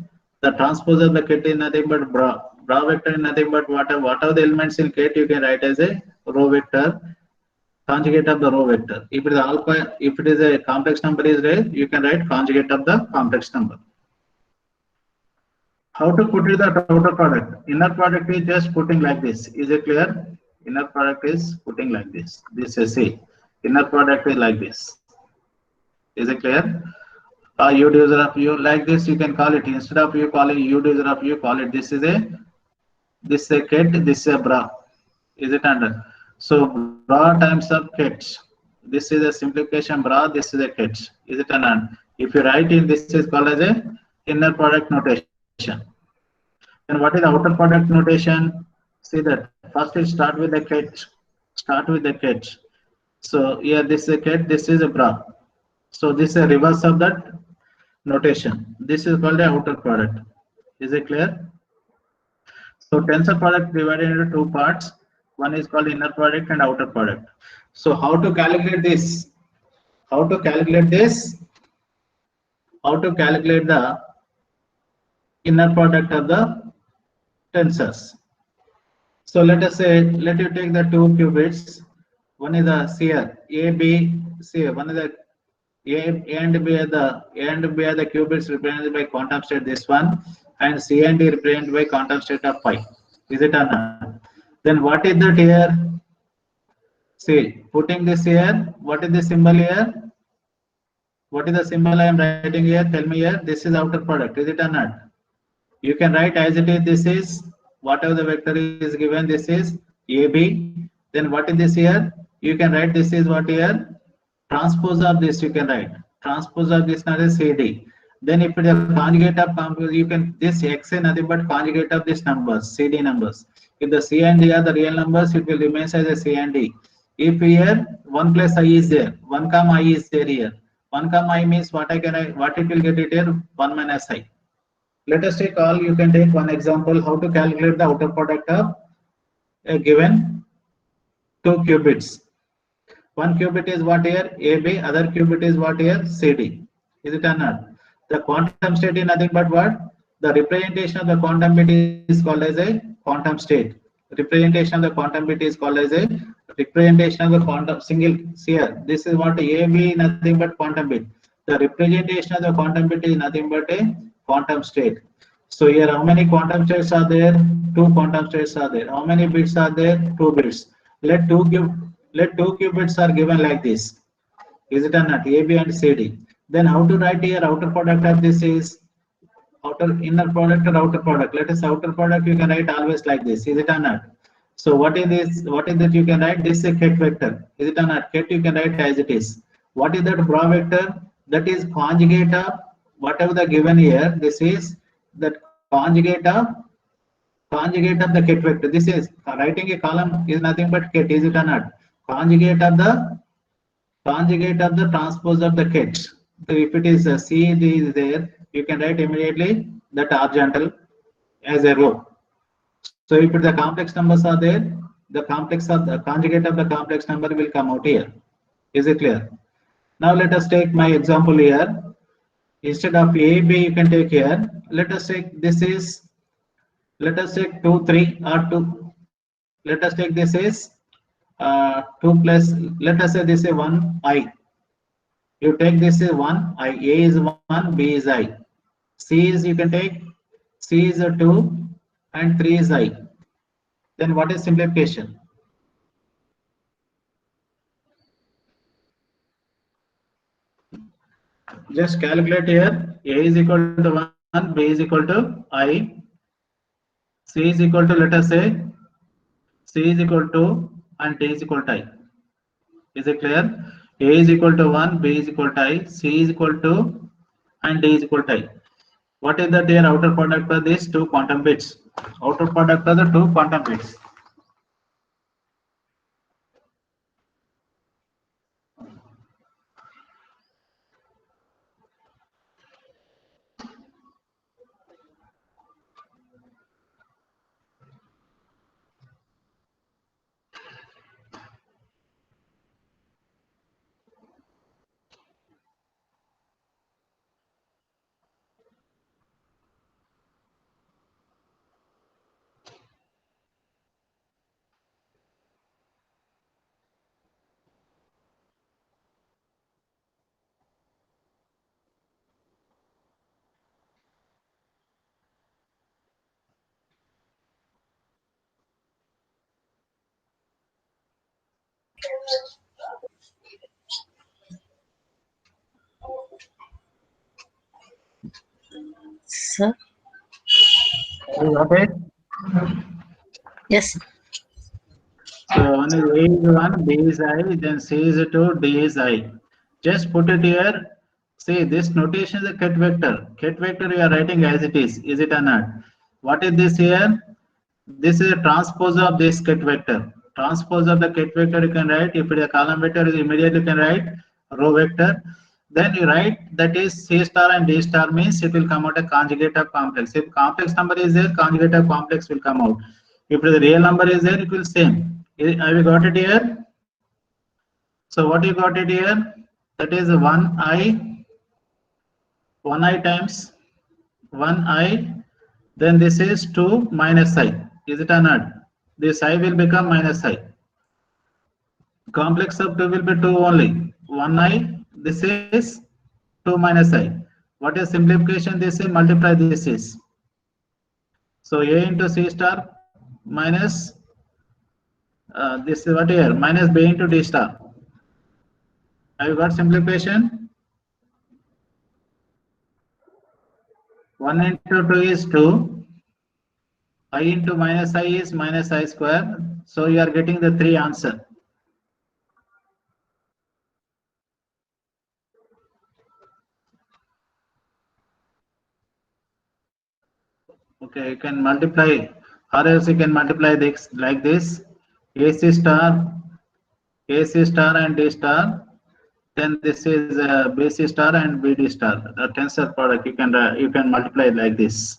The transpose of the ket is nothing but bra. Bra vector is nothing but what are the elements in ket you can write as a row vector, conjugate of the row vector. If it is alpha, if it is a complex number is there, you can write conjugate of the complex number. How to put it the outer product? Inner product is just putting like this. Is it clear? Inner product is putting like this. This is C. Inner product is like this. Is it clear? U user of U like this. You can call it instead of you calling U user of U, call it this is a ket. This is a bra. Is it under? So bra times of ket. This is a simplification bra. This is a ket. Is it under? If you write in this is called as a inner product notation. Then what is the outer product notation? See that first it start with the ket. Start with the ket. So here this is a ket. This is a bra. So this is a reverse of that notation. This is called the outer product. Is it clear? So tensor product divided into two parts. One is called inner product and outer product. So how to calculate this? How to calculate this? How to calculate the inner product of the tensors? So let us say, let you take the two qubits. One is the here A, B, C. One is the A and B are the qubits represented by quantum state this one, and C and D represented by quantum state of phi. Is it or not? Then what is that here? See, putting this here, what is the symbol here? What is the symbol I am writing here? Tell me here. This is outer product. Is it or not? You can write as it is. This is whatever the vector is given. This is AB. Then what is this here? You can write this is what here? Transpose of this. You can write transpose of this not as CD. Then if it is a conjugate of you can this X is nothing but conjugate of this numbers, CD numbers. If the C and D are the real numbers, it will remain as a C and D. If here 1 plus I is there, 1 comma I is there here. 1 comma I means what what it will get it here? 1 minus I. Let us take all, you can take one example how to calculate the outer product of a given two qubits. One qubit is what here? AB, other qubit is what here? CD. Is it or not? The quantum state is nothing but what? The representation of the quantum bit is called as a quantum state. Representation of the quantum bit is called as a representation of the quantum single here. This is what AB nothing but quantum bit. The representation of the quantum bit is nothing but a quantum state. So here how many quantum states are there? Two quantum states are there. How many bits are there? 2 bits. Let two qubits are given like this. Is it or not? AB and CD. Then how to write here outer product of this is inner product or outer product. Let us outer product you can write always like this. Is it or not? So what is this? What is that you can write? This is a ket vector. Is it or not? Ket you can write as it is. What is that bra vector? That is conjugate of whatever the given here. This is that conjugate of the ket vector. This is writing a column is nothing but ket. Is it or not? Conjugate of the transpose of the ket. So if it is C is there, you can write immediately that horizontal as a row. So if the complex numbers are there, the complex of the conjugate of the complex number will come out here. Is it clear? Now let us take my example here. Instead of A, B, you can take here. Let us take this is. Let us take 2, 3 or 2. Let us take this is 2 plus. Let us say this is 1 I. You take this is 1 I. A is 1, B is I. C is you can take. C is a 2 and 3 is I. Then what is simplification? Just calculate here. A is equal to 1, B is equal to I. C is equal to, let us say, C is equal to and D is equal to I. Is it clear? A is equal to 1, B is equal to I, C is equal to and D is equal to I. What is the their outer product of these two quantum bits? Outer product of the two quantum bits. Sir? You got it? Yes. So one is A is 1, B is I, then C is 2, D is I. Just put it here. See, this notation is a ket vector. Ket vector you are writing as it is it or not? What is this here? This is a transpose of this ket vector. Transpose of the ket vector you can write. If it is a column vector, you immediately can write row vector. Then you write that is C star and D star means it will come out a conjugate of complex. If complex number is there, conjugate of complex will come out. If the real number is there, it will same. Have you got it here? So what you got it here? That is 1i times 1i. Then this is 2 minus I. Is it or not? This I will become minus I. Complex of 2 will be 2 only. 1i. This is 2 minus I. What is simplification? This is multiply this is. So A into C star minus this is what here minus B into D star. Have you got simplification? 1 into 2 is 2. I into minus I is minus I square. So you are getting the 3 answer. Okay, you can multiply, or else you can multiply this like this. AC star and D star. Then this is BC star and BD star. The tensor product you can multiply like this.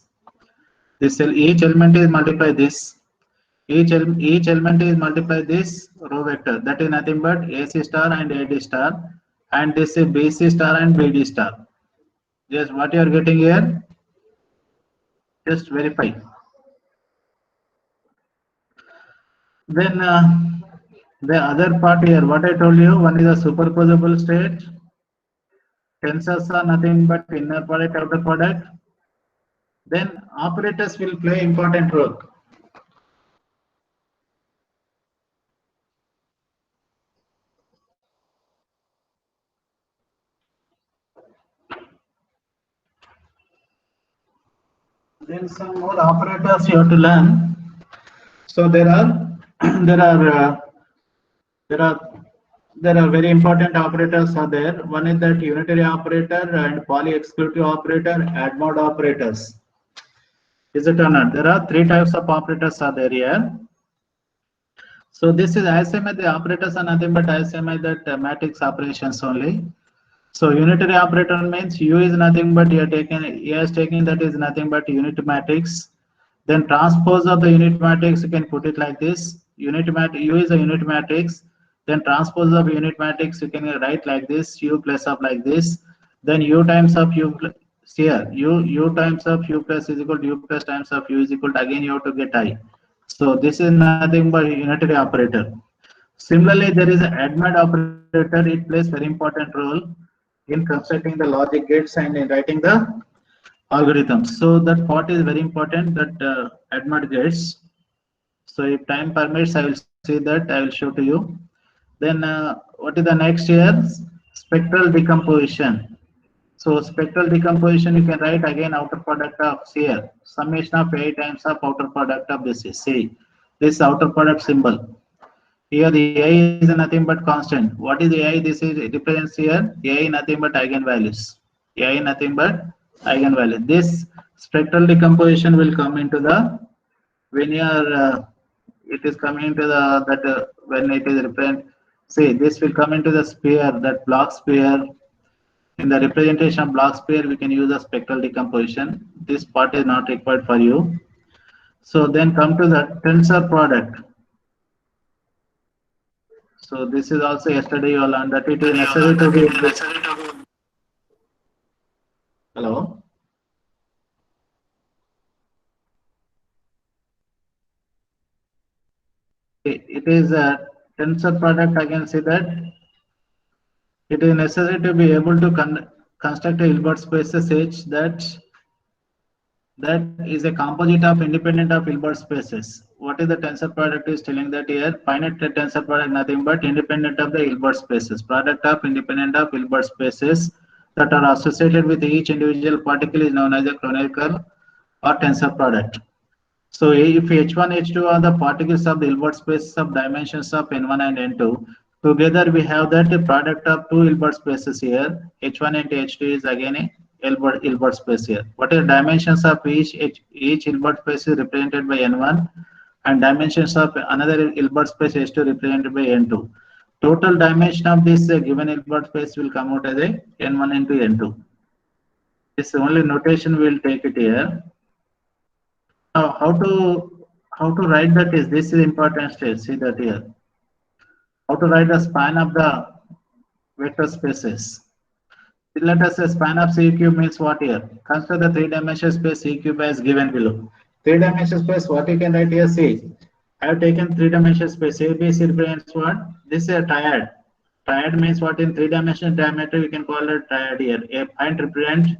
Each element is multiply this. Each element is multiply this row vector. That is nothing but AC star and AD star, and this is BC star and BD star. Just what you are getting here. Just verify. Then the other part here, what I told you, one is a superposable state. Tensors are nothing but inner product, outer product. Then operators will play important role. Then some more operators you have to learn. So there are very important operators are there. One is that unitary operator and poly-exclusive operator, add mod operators. Is it or not? There are 3 types of operators are there here. So this is ISMI. The operators are nothing but ISMI, that matrix operations only. So unitary operator means U is nothing but you are taking that is nothing but unit matrix. Then transpose of the unit matrix, you can put it like this. U is a unit matrix. Then transpose of unit matrix, you can write like this, U plus of like this. Then U times of U here, U times of U plus is equal to U plus times of U is equal to, again you have to get I. So this is nothing but unitary operator. Similarly, there is an ADMAD operator. It plays very important role in constructing the logic gates and in writing the algorithms. So that part is very important, that ADMAD gates. So if time permits, I will see that. I will show to you. Then what is the next here? Spectral decomposition. So spectral decomposition, you can write again outer product of here. Summation of A times of outer product of this is C. This outer product symbol. Here the AI is nothing but constant. What is the AI? This is it represents here. AI nothing but eigenvalues. AI nothing but eigenvalues. This spectral decomposition will come into the when you are it is coming into the when it is represent. See, this will come into the sphere, that block sphere. In the representation of block sphere, we can use a spectral decomposition. This part is not required for you. So then come to the tensor product. So this is also yesterday you learned that it is necessary to be. Hello. It is a tensor product. I can say that it is necessary to be able to construct a Hilbert spaces such that that is a composite of independent of Hilbert spaces. What is the tensor product is telling that here? Finite tensor product nothing but independent of the Hilbert spaces. Product of independent of Hilbert spaces that are associated with each individual particle is known as a canonical or tensor product. So if H1, H2 are the particles of the Hilbert spaces of dimensions of N1 and N2, together we have that product of two Hilbert spaces here. H1 and H2 is again a Hilbert space here. What are the dimensions of each Hilbert space is represented by N1 and dimensions of another Hilbert space H2 represented by N2. Total dimension of this given Hilbert space will come out as a N1 into N2. This only notation we will take it here. Now, how to write that is this is important stage. See that here. How to write the span of the vector spaces. Let us say span of C cube means what here? Consider the three-dimensional space C cube as given below. Three-dimensional space, what you can write here? See, I have taken three-dimensional space. ABC represents what? This is a triad. Triad means what in three-dimensional diameter we can call it triad here. A point represent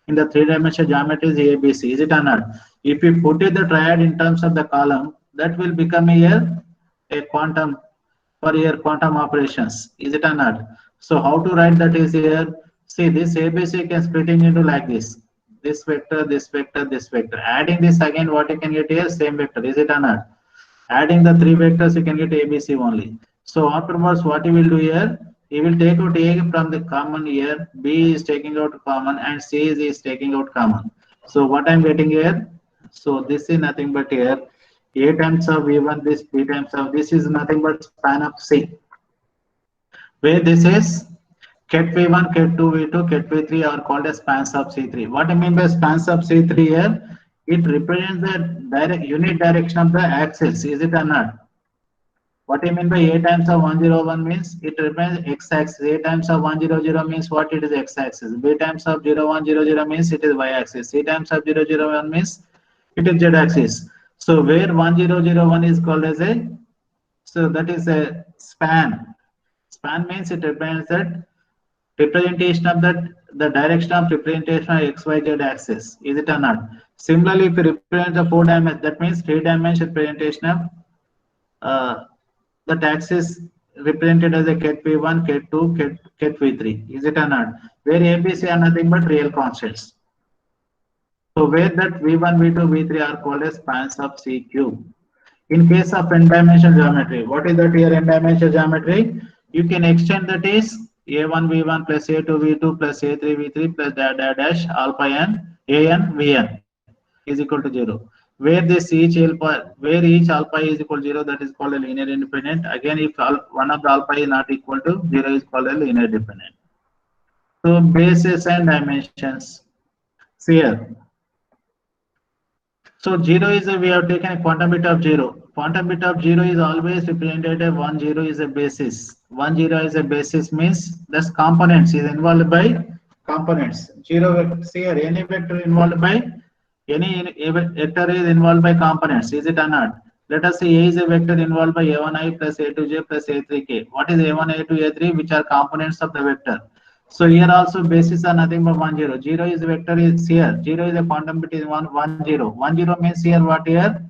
in the three-dimensional geometry is ABC. Is it or not? If we put it the triad in terms of the column, that will become here a quantum for your quantum operations. Is it or not? So how to write that is here? See, this ABC can splitting into like this. This vector, this vector, this vector. Adding this again, what you can get here? Same vector. Is it or not? Adding the three vectors, you can get ABC only. So afterwards, what you will do here? You will take out A from the common here. B is taking out common and C is taking out common. So what I'm getting here? So this is nothing but here. A times of V1, this B times of this is nothing but span of C. Where this is Ket V1, Ket 2, V2, Ket V3 are called as spans of C3. What I mean by spans of C3 here? It represents the unit direction of the axis. Is it or not? What I mean by A times of 101 means it represents x-axis. A times of 100 means what it is x-axis. B times of 0100 means it is y-axis. C times of 001 means it is z-axis. So where 1001 is called as a, so that is a span. Span means it represents that representation of the direction of representation of XYZ axis. Is it or not? Similarly, if you represent the 4 dimension, that means 3-dimensional representation of that axis represented as a Ket V1, Ket 2, Ket V3. Is it or not? Where ABC are nothing but real constants. So where that V1, V2, V3 are called as spans of C cube. In case of n-dimensional geometry, what is that here n-dimensional geometry? You can extend that is A1 V1 plus A2 V2 plus A3 V3 plus dash alpha n AN Vn is equal to 0. Where this each alpha is equal to 0, that is called a linear independent. Again, if one of the alpha is not equal to 0, is called a linear dependent. So bases and dimensions. See here. So 0 is we have taken a quantum bit of 0. Quantum bit of 0 is always represented as 1 0 is a basis. 1 0 is a basis means this components is involved by components. 0 see here, any vector involved by any vector is involved by components. Is it or not? Let us say A is a vector involved by A1i plus A2j plus A3k. What is A1, A2, A3? Which are components of the vector. So here also bases are nothing but 1 0. 0 is vector is here. 0 is a quantum bit is 1 0. 1 0 means here what here?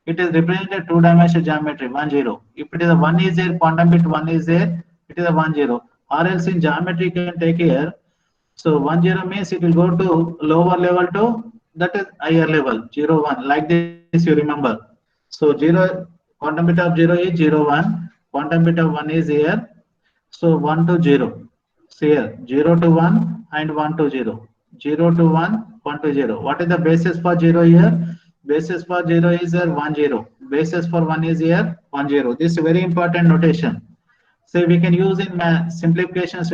It is represented 2-dimensional geometry 1 0. If it is a 1 is there, quantum bit 1 is there, it is a 1 0. Or else in geometry you can take here. So 1 0 means it will go to lower level to that is higher level 0 1. Like this you remember. So 0 quantum bit of 0 is 0 1. Quantum bit of 1 is here. So 1 to 0. So here 0 to 1 and 1 to 0. 0 to 1, 1 to 0. What is the basis for 0 here? Basis for 0 is here 1 0. Basis for 1 is here 1 0. This is very important notation. So we can use in simplifications.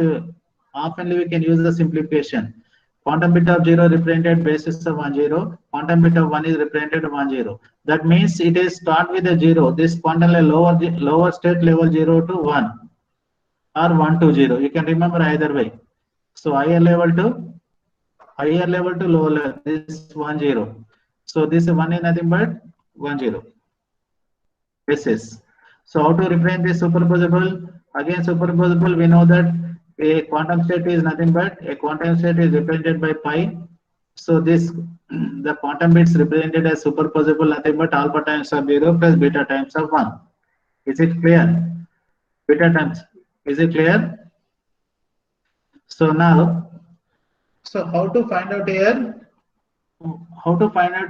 Oftenly we can use the simplification. Quantum bit of 0 represented basis of 1 0. Quantum bit of 1 is represented 1 0. That means it is start with a 0. This quantum lower state level 0 to 1 or 1 to 0. You can remember either way. So higher level to lower level. This is 1 0. So this 1 is nothing but 1 0. Basis. So how to represent this superposable? Again, superposable, we know that a quantum state is nothing but a quantum state is represented by pi. So this the quantum bits represented as superposable nothing but alpha times of 0 plus beta times of 1. Is it clear? Beta times. Is it clear? So now, so how to find out here? How to find out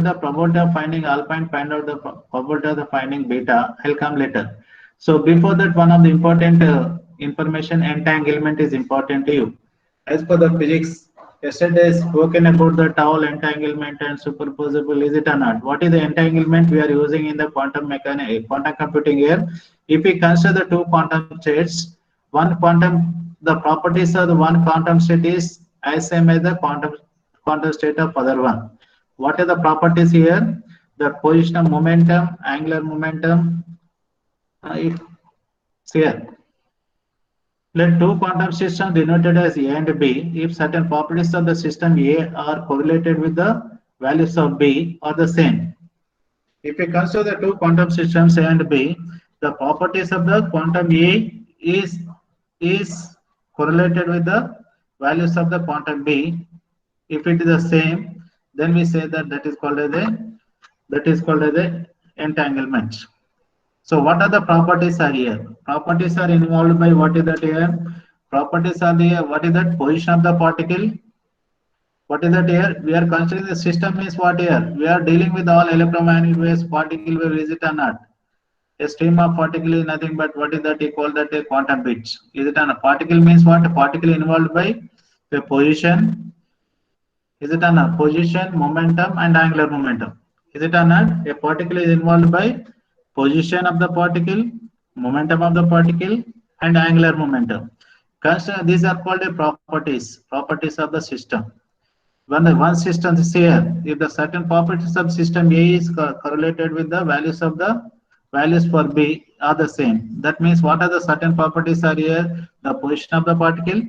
the probability of finding alpha and find out the probability of the finding beta? I'll come later. So before that, one of the important information entanglement is important to you. As per the physics, yesterday spoken about the towel entanglement and superposable, is it or not? What is the entanglement we are using in the quantum mechanics, quantum computing here? If we consider the two quantum states, the properties of the one quantum state is as same as the quantum state of other one. What are the properties here? The position of momentum, angular momentum. If here, let two quantum systems denoted as A and B, if certain properties of the system A are correlated with the values of B are the same. If we consider the two quantum systems A and B, the properties of the quantum A is correlated with the values of the quantum B. If it is the same, then we say that is called as a entanglement. So what are the properties are here? Properties are involved by what is that here? Properties are the what is that position of the particle? What is that here? We are considering the system is what here? We are dealing with all electromagnetic waves, particle wave, is it or not? A stream of particle is nothing but what is that? You call that a quantum bits. Is it or not? Particle means what? A particle involved by the position. Is it or not? Position, momentum, and angular momentum. Is it or not? A particle is involved by position of the particle, momentum of the particle, and angular momentum. Consider these are called a properties of the system. When the one system is here, if the certain properties of system A is correlated with the values for B are the same. That means what are the certain properties are here? The position of the particle,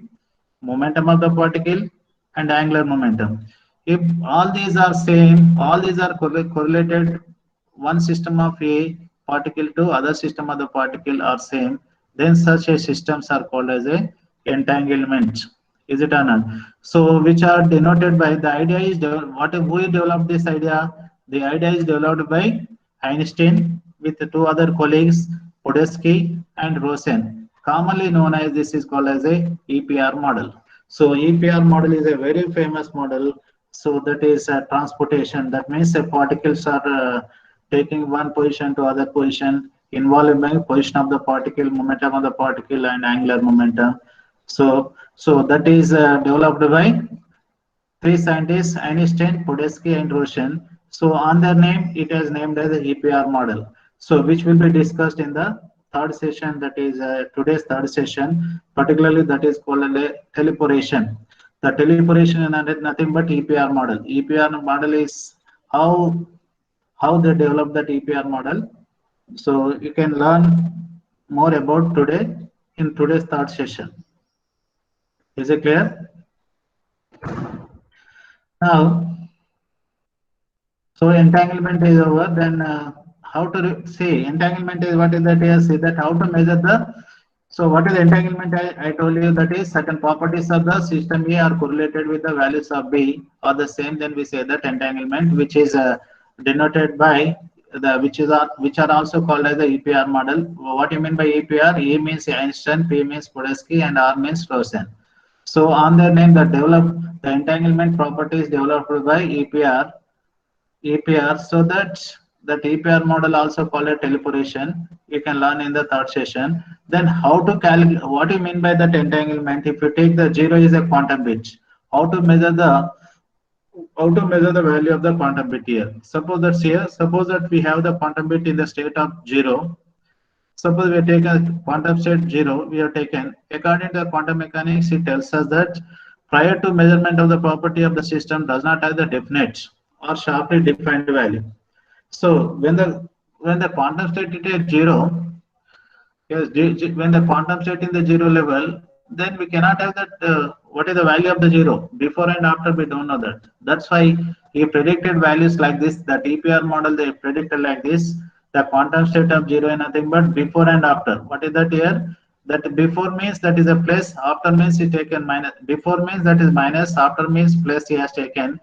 momentum of the particle, and angular momentum. If all these are same, all these are correlated, one system of A particle to other system of the particle are same, then such a systems are called as a entanglement. Is it or not? So which are denoted by the idea is what who developed this idea? The idea is developed by Einstein with the two other colleagues, Podolsky and Rosen. Commonly known as this is called as a EPR model. So EPR model is a very famous model. So that is transportation. That means particles are taking one position to other position, involving by position of the particle, momentum of the particle, and angular momentum. So that is developed by three scientists, Einstein, Podolsky, and Rosen. So on their name, it is named as the EPR model. So which will be discussed in the third session, that is today's third session, particularly that is called a teleportation. The teleportation is nothing but EPR model. EPR model is how they develop that EPR model. So you can learn more about today in today's third session. Is it clear? Now, so entanglement is over. Then how to see entanglement is what is that here? See that how to measure the. So what is entanglement? I told you that is certain properties of the system A are correlated with the values of B or the same. Then we say that entanglement, which is denoted by the which are also called as the EPR model. What you mean by EPR? E means Einstein, P means Podolsky, and R means Rosen. So on their name, the entanglement properties developed by EPR. So that EPR model also called a teleportation. You can learn in the third session. Then how to calculate? What do you mean by that entanglement? If you take the 0 is a quantum bit, how to measure the value of the quantum bit here? Suppose that we have the quantum bit in the state of 0. Suppose we have taken quantum state 0, we have taken, according to the quantum mechanics, it tells us that prior to measurement of the property of the system does not have the definite or sharply defined value. So when the quantum state is at 0, yes, when the quantum state in the 0 level, then we cannot have that what is the value of the 0 before and after, we don't know that. That's why he predicted values like this. That EPR model they predicted like this. The quantum state of 0 is nothing but before and after. What is that here? That before means that is a plus, after means he taken minus. Before means that is minus, after means plus he has taken.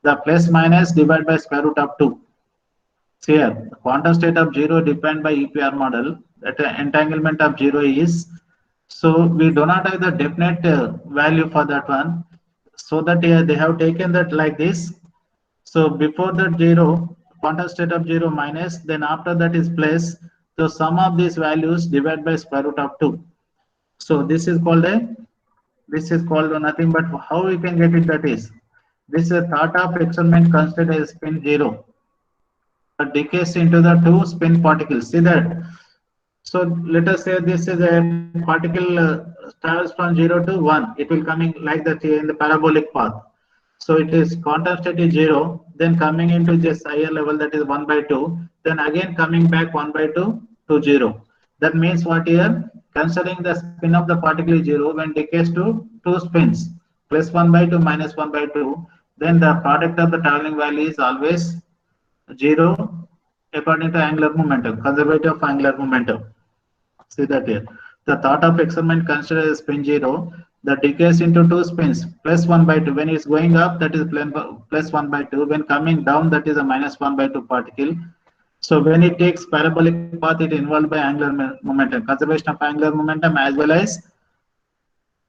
The plus minus divided by square root of 2. See here, the quantum state of 0 defined by EPR model, that entanglement of 0 is, so we do not have the definite value for that one. So that they have taken that like this. So before that 0, quantum state of 0 minus, then after that is plus. So sum of these values divided by square root of 2. So this is called nothing but how we can get it, that is, this is a thought of experiment considered as spin 0. That decays into the two spin particles. See that? So let us say this is a particle travels from 0 to 1. It will coming like that here in the parabolic path. So it is quantum state is 0, then coming into this higher level, that is 1 by 2, then again coming back 1 by 2 to 0. That means what here? Considering the spin of the particle is 0, when decays to two spins, plus 1 by 2 minus 1 by 2, then the product of the traveling value is always 0 according to angular momentum, conservative of angular momentum. See that here. The thought of experiment considers spin 0 that decays into two spins, plus 1 by 2. When it's going up, that is plus 1 by 2. When coming down, that is a minus 1 by 2 particle. So when it takes parabolic path, it involved by angular momentum, conservation of angular momentum, as well as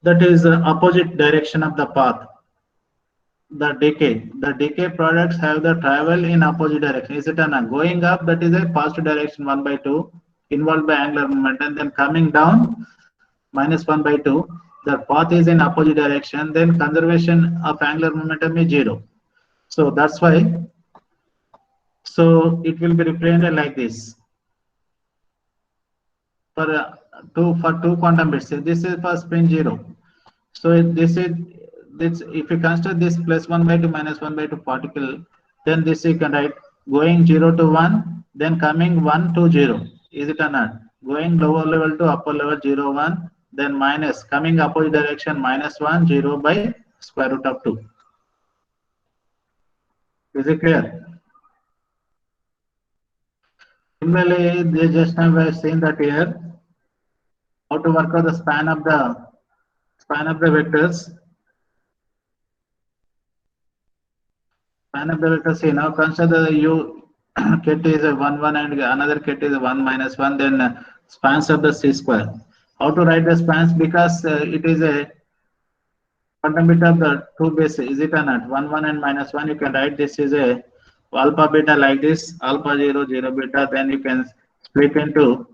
that is the opposite direction of the path. The decay products have the travel in opposite direction. Is it an going up? That is a positive direction 1 by 2 involved by angular momentum. Then coming down minus 1 by 2. The path is in opposite direction. Then conservation of angular momentum is 0. So that's why. So it will be represented like this. For two quantum bits. This is for spin 0. So this if you consider this plus 1 by 2 minus 1 by 2 particle, then this you can write going 0 to 1, then coming 1 to 0. Is it or not? Going lower level to upper level 0 1, then minus coming opposite direction minus 1 0 by square root of 2. Is it clear? Similarly, they just now we have seen that here how to work out the span of the vectors. Span of the vectors. See, now consider the u ket is a 1 1 and another ket is a 1 minus 1. Then spans of the c square. How to write the spans? Because it is a quantum bit of the two bases. Is it or not? 1 1 and minus 1. You can write this is a alpha beta like this. Alpha 0 0 beta. Then you can split into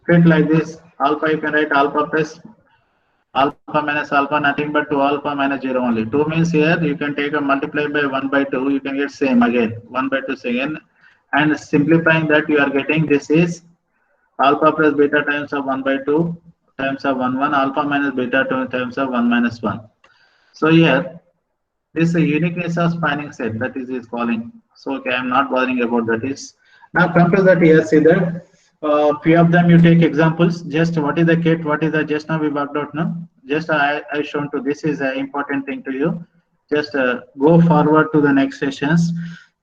like this. Alpha you can write alpha plus alpha minus alpha, nothing but 2 alpha minus 0 only. 2 means here you can take a multiply by 1 by 2, you can get same again 1 by 2 again, and simplifying that you are getting this is alpha plus beta times of 1 by 2 times of 1 1, alpha minus beta times of 1 minus 1. So here this is a uniqueness of spanning set, that is calling. So okay, I am not bothering about that. Is now come to that here. See that few of them you take examples. Just what is the ket, what is the, just now we worked out now. Just I shown to, this is an important thing to you. Just go forward to the next sessions.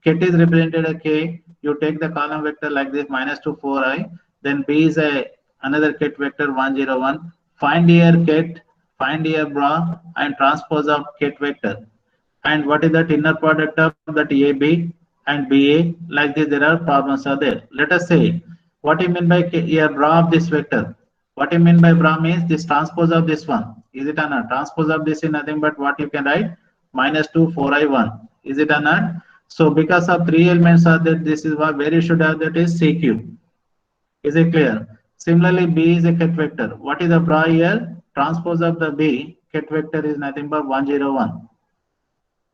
Ket is represented a k. You take the column vector like this -2 4i. Then b is a another ket vector 1 0 1. Find here ket, find here bra, and transpose of ket vector. And what is that inner product of that AB and BA? Like this, there are problems are there. Let us say, what do you mean by here bra of this vector? What do you mean by bra means this transpose of this one. Is it or not? Transpose of this is nothing but what you can write -2 4i 1. Is it or not? So because of three elements are there, this is what where you should have, that is CQ. Is it clear? Similarly, B is a ket vector. What is the bra here? Transpose of the B ket vector is nothing but 1 0 1.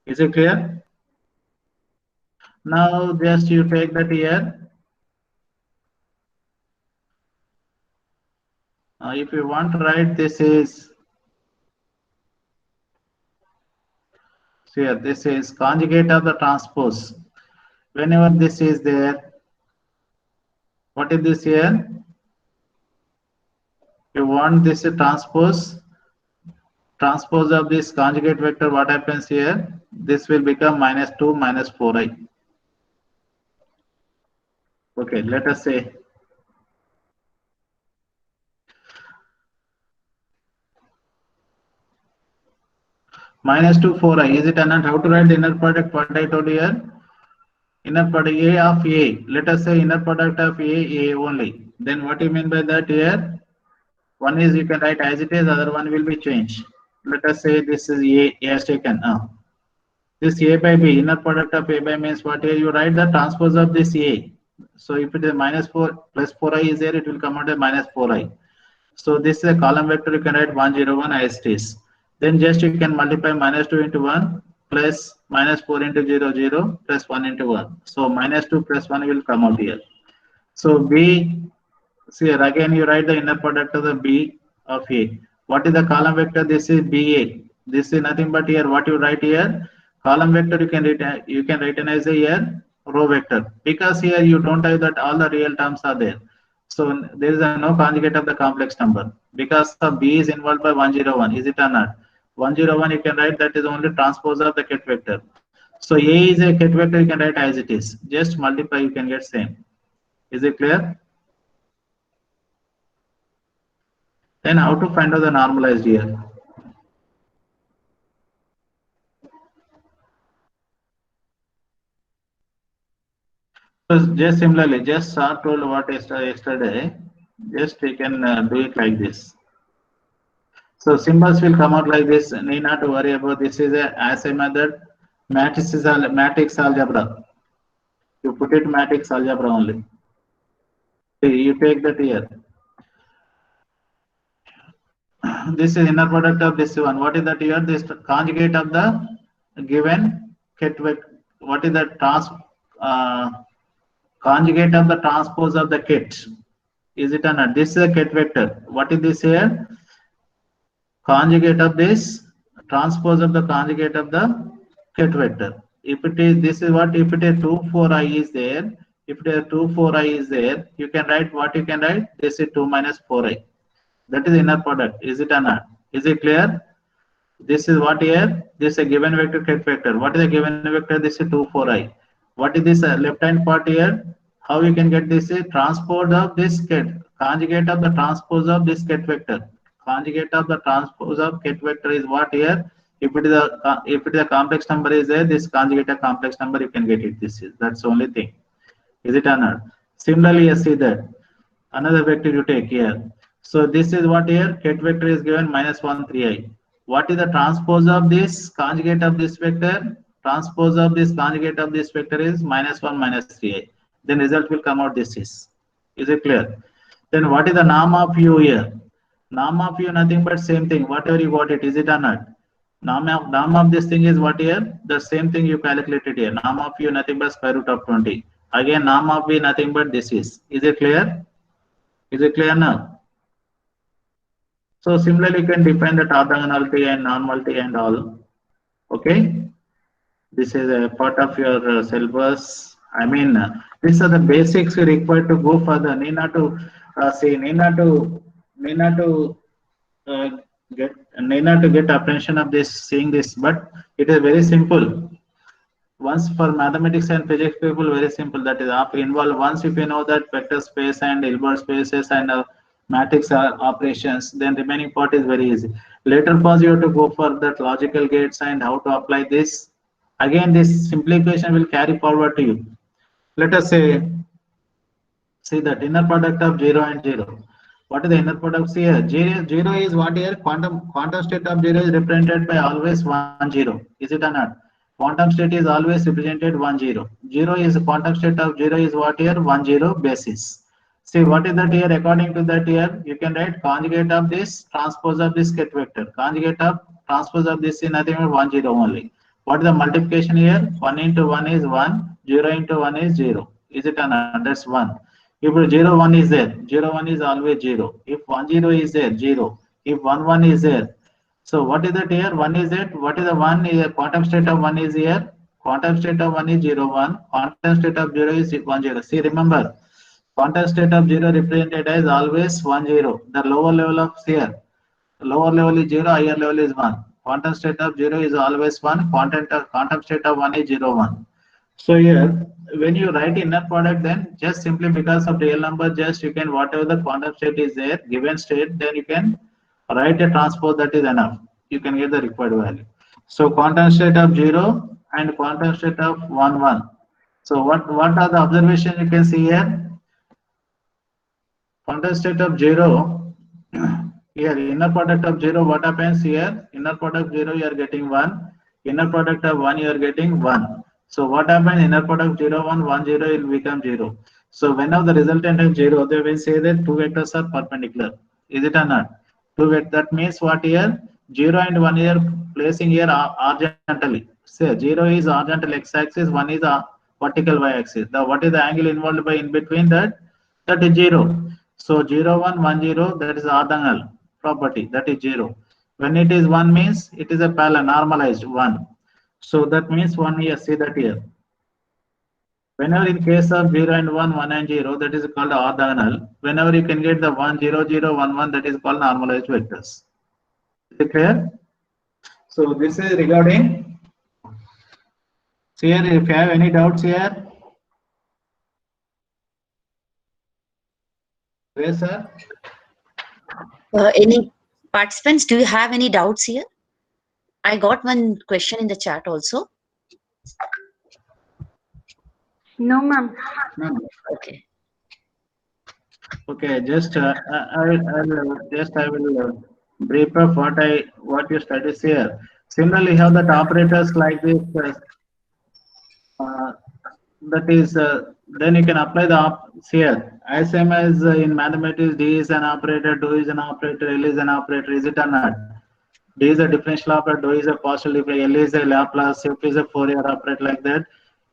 Is it clear? Now just you take that here. If you want to write, this is here. This is conjugate of the transpose. Whenever this is there, what is this here? You want this transpose of this conjugate vector. What happens here? This will become -2 -4i. Okay, let us say -2 4i. Is it or not? How to write the inner product? What I told you here. Inner product A of A. Let us say inner product of A only. Then what do you mean by that here? One is you can write as it is, other one will be changed. Let us say this is A has taken. This A by B, inner product of A by means what here you write the transpose of this A. So if it is -4 plus 4i is there, it will come out as -4i. So this is a column vector, you can write 101 as it is. Then just you can multiply -2 into 1 plus -4 into 0, 0 plus 1 into 1. So -2 plus 1 will come out here. So B, see here again you write the inner product of the B of A. What is the column vector? This is BA. This is nothing but here what you write here. Column vector you can write as a here row vector, because here you don't have that all the real terms are there. So there is no conjugate of the complex number because the B is involved by 101. Is it or not? 101 you can write that is only transpose of the ket vector. So A is a ket vector, you can write as it is. Just multiply, you can get same. Is it clear? Then how to find out the normalized here? So just similarly, just Sir told what yesterday, just you can do it like this. So symbols will come out like this. Need not to worry about this. Is a assay method. Matrix algebra. You put it matrix algebra only. You take that here. This is inner product of this one. What is that here? This conjugate of the given ket vector. What is the conjugate of the transpose of the ket? Is it or not? This is a ket vector. What is this here? Conjugate of this transpose of the conjugate of the ket vector. If it is, this is what, if it is 2 4i is there, if it is 2 4i is there, you can write what you can write. This is 2 minus 4i. That is inner product. Is it or not? Is it clear? This is what here? This is a given vector ket vector. What is a given vector? This is 2 4i. What is this left hand part here? How you can get this? Transpose of this ket, conjugate of the transpose of this ket vector. Conjugate of the transpose of ket vector is what here? If it is a complex number is there, this conjugate of complex number you can get it. That's the only thing. Is it or not? Similarly, you see that another vector you take here. So this is what here? Ket vector is given -1 3i. What is the transpose of this conjugate of this vector? Transpose of this conjugate of this vector is -1 3i. Then result will come out this is. Is it clear? Then what is the norm of u here? Norm of u nothing but same thing. Whatever you got it, is it or not? Norm of this thing is what here? The same thing you calculated here. Norm of u nothing but square root of 20. Again, norm of v nothing but this is. Is it clear? Is it clear now? So similarly, you can define the orthogonality and normality and all. Okay. This is a part of your syllabus. I mean, these are the basics we require to go further. Need not to get attention of this, seeing this, but it is very simple. Once for mathematics and physics people, very simple. That is involved. Once if you know that vector space and Hilbert spaces and matrix operations, then remaining part is very easy. Later pause you have to go for that logical gates and how to apply this. Again, this simplification will carry forward to you. Let us say, see that inner product of 0 and 0. What is the inner product here? 0 is what here? Quantum state of 0 is represented by always 1 0. Is it or not? Quantum state is always represented 1 0. 0 is quantum state of 0 is what here? 1 0 basis. See what is that here? According to that here, you can write conjugate of this transpose of this ket vector. Conjugate of transpose of this is nothing but 1 0 only. What is the multiplication here? 1 into 1 is 1. 0 into 1 is 0. Is it or not? That's 1. If 0 1 is there, 0 1 is always 0. If 1 0 is there, 0. If 1 1 is there. So what is that here? 1 is it? What is the 1? Is a quantum state of 1 is here. Quantum state of 1 is 0 1. Quantum state of 0 is 1 0. See, remember, quantum state of 0 represented as always 1 0. The lower level of here, lower level is 0, higher level is 1. Quantum state of 0 is always 1. Quantum state of 1 is 0 1. So here, when you write inner product, then just simply because of real number, just you can whatever the quantum state is there, given state, then you can write a transpose, that is enough. You can get the required value. So quantum state of 0 and quantum state of 1, 1. So what are the observations you can see here? Quantum state of 0, here inner product of 0, what happens here? Inner product 0, you are getting 1. Inner product of 1, you are getting 1. So what happens? Inner product 0, 1, 1, 0 will become 0. So whenever the resultant is 0, they will say that two vectors are perpendicular. Is it or not? That means what here? 0 and 1 here placing here horizontally. Say 0 is horizontal x-axis, 1 is a vertical y-axis. What is the angle involved by in between that? That is 0. So 0, 1, 1, 0, that is orthogonal property, that is 0. When it is 1 means it is a parallel, normalized 1. So that means 1 here, see that here. Whenever in case of 0 and 1, 1 and 0, that is called orthogonal. Whenever you can get the 1, 0, 0, 1, 1, that is called normalized vectors. Is it clear? So this is regarding. So here, if you have any doubts here. Yes, sir. Any participants, do you have any doubts here? I got one question in the chat also. No, ma'am. No. Okay. Okay, just I will brief of what you studied here. Similarly, have that operators like this. That is, then you can apply the here. As same as in mathematics, D is an operator, do is an operator, L is an operator. Is it or not? D is a differential operator, do is a partial differential, L is a Laplace, F is a Fourier operator, like that.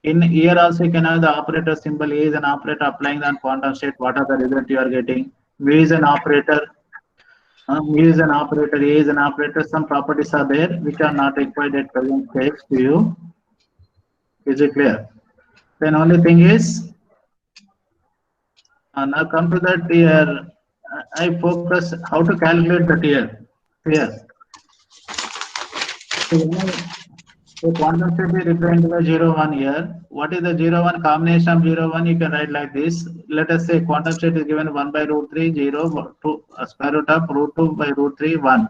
In here also you can have the operator symbol. A is an operator applying on quantum state. What are the result you are getting? M is an operator. M is an operator. A is an operator. Some properties are there which are not required at present stage to you. Is it clear? Then only thing is, now come to that here. I focus how to calculate that here. Here. So quantum state is represented by 0, 1 here. What is the 0, 1 combination of 0, 1? You can write like this. Let us say quantum state is given 1 by root 3, 0, 2, square root of root 2 by root 3, 1.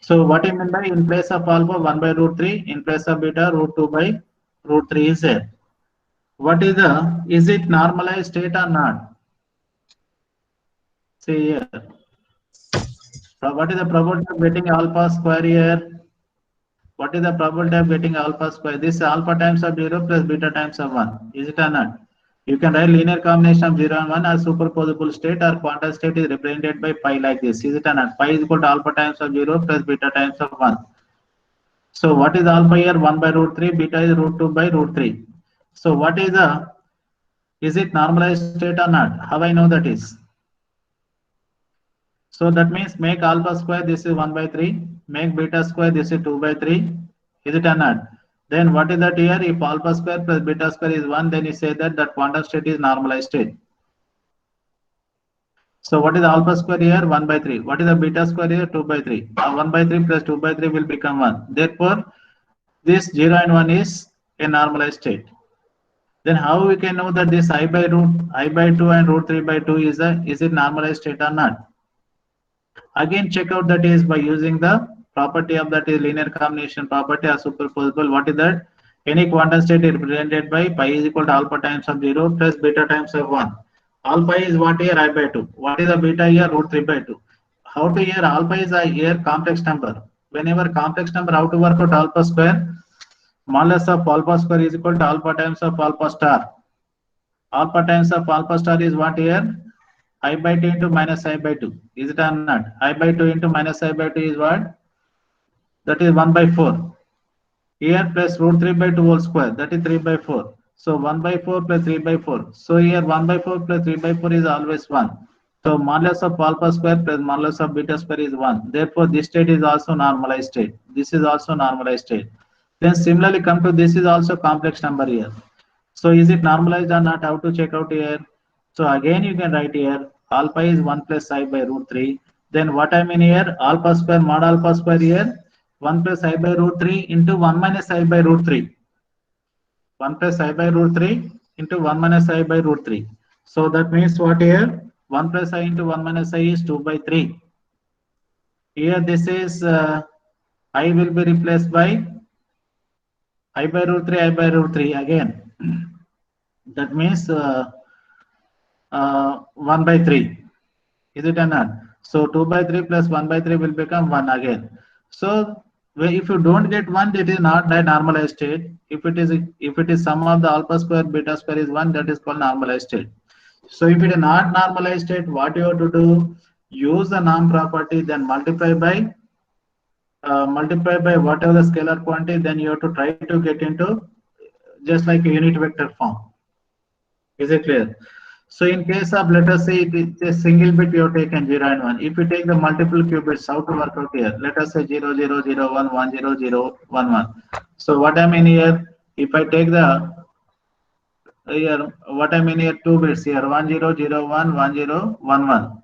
So what I mean by in place of alpha 1 by root 3, in place of beta root 2 by root 3 is there. What is it normalized state or not? See here. So what is the probability of getting alpha square here? What is the probability of getting alpha square? This is alpha times of 0 plus beta times of 1. Is it or not? You can write linear combination of 0 and 1 as superposable state, or quantum state is represented by pi like this. Is it or not? Pi is equal to alpha times of 0 plus beta times of 1. So what is alpha here? 1 by root 3, beta is root 2 by root 3. So what is it normalized state or not? How I know that is? So that means make alpha square, this is 1 by 3. Make beta square, this is 2 by 3. Is it or not? Then what is that here? If alpha square plus beta square is 1, then you say that quantum state is normalized state. So what is alpha square here? 1 by 3. What is the beta square here? 2 by 3. 1 by 3 plus 2 by 3 will become 1. Therefore, this 0 and 1 is a normalized state. Then how we can know that this I by 2 and root 3 by 2 is it normalized state or not? Again, check out that is by using the property of that is linear combination property or superposable. What is that? Any quantum state is represented by pi is equal to alpha times of 0 plus beta times of 1. Alpha is what here? I by 2. What is the beta here? Root 3 by 2. How to here? Alpha is a here complex number. Whenever complex number, how to work out alpha square? Modulus of alpha square is equal to alpha times of alpha star. Alpha times of alpha star is what here? I by 2 into minus I by 2. Is it or not? I by 2 into minus I by 2 is what? That is 1 by 4. Here plus root 3 by 2 whole square. That is 3 by 4. So 1 by 4 plus 3 by 4. So here 1 by 4 plus 3 by 4 is always 1. So modulus of alpha square plus modulus of beta square is 1. Therefore, this state is also normalized state. This is also normalized state. Then similarly come to this is also complex number here. So is it normalized or not? How to check out here? So again you can write here alpha is 1 plus I by root 3. Then what I mean here? Alpha square mod alpha square here 1 plus I by root 3 into 1 minus I by root 3. 1 plus I by root 3 into 1 minus I by root 3. So that means what here? 1 plus I into 1 minus I is 2 by 3. Here this is I will be replaced by I by root 3, I by root 3 again. That means 1 by 3. Is it or not? So 2 by 3 plus 1 by 3 will become 1 again. So if you don't get 1, it is not the normalized state. If it is sum of the alpha square beta square is 1, that is called normalized state. So if it is not normalized state, what you have to do? Use the norm property, then multiply by whatever the scalar quantity, then you have to try to get into just like a unit vector form. Is it clear? So in case of, let us say, it is a single bit you have taken 0 and 1. If you take the multiple qubits, how to work out here? Let us say 0, 0, 0, 1, 1, 0, 0, 1, 1. So what I mean here, if I take the what I mean here, 2 bits here, 1, 0, 0, 1, 1, 0, 1, 1.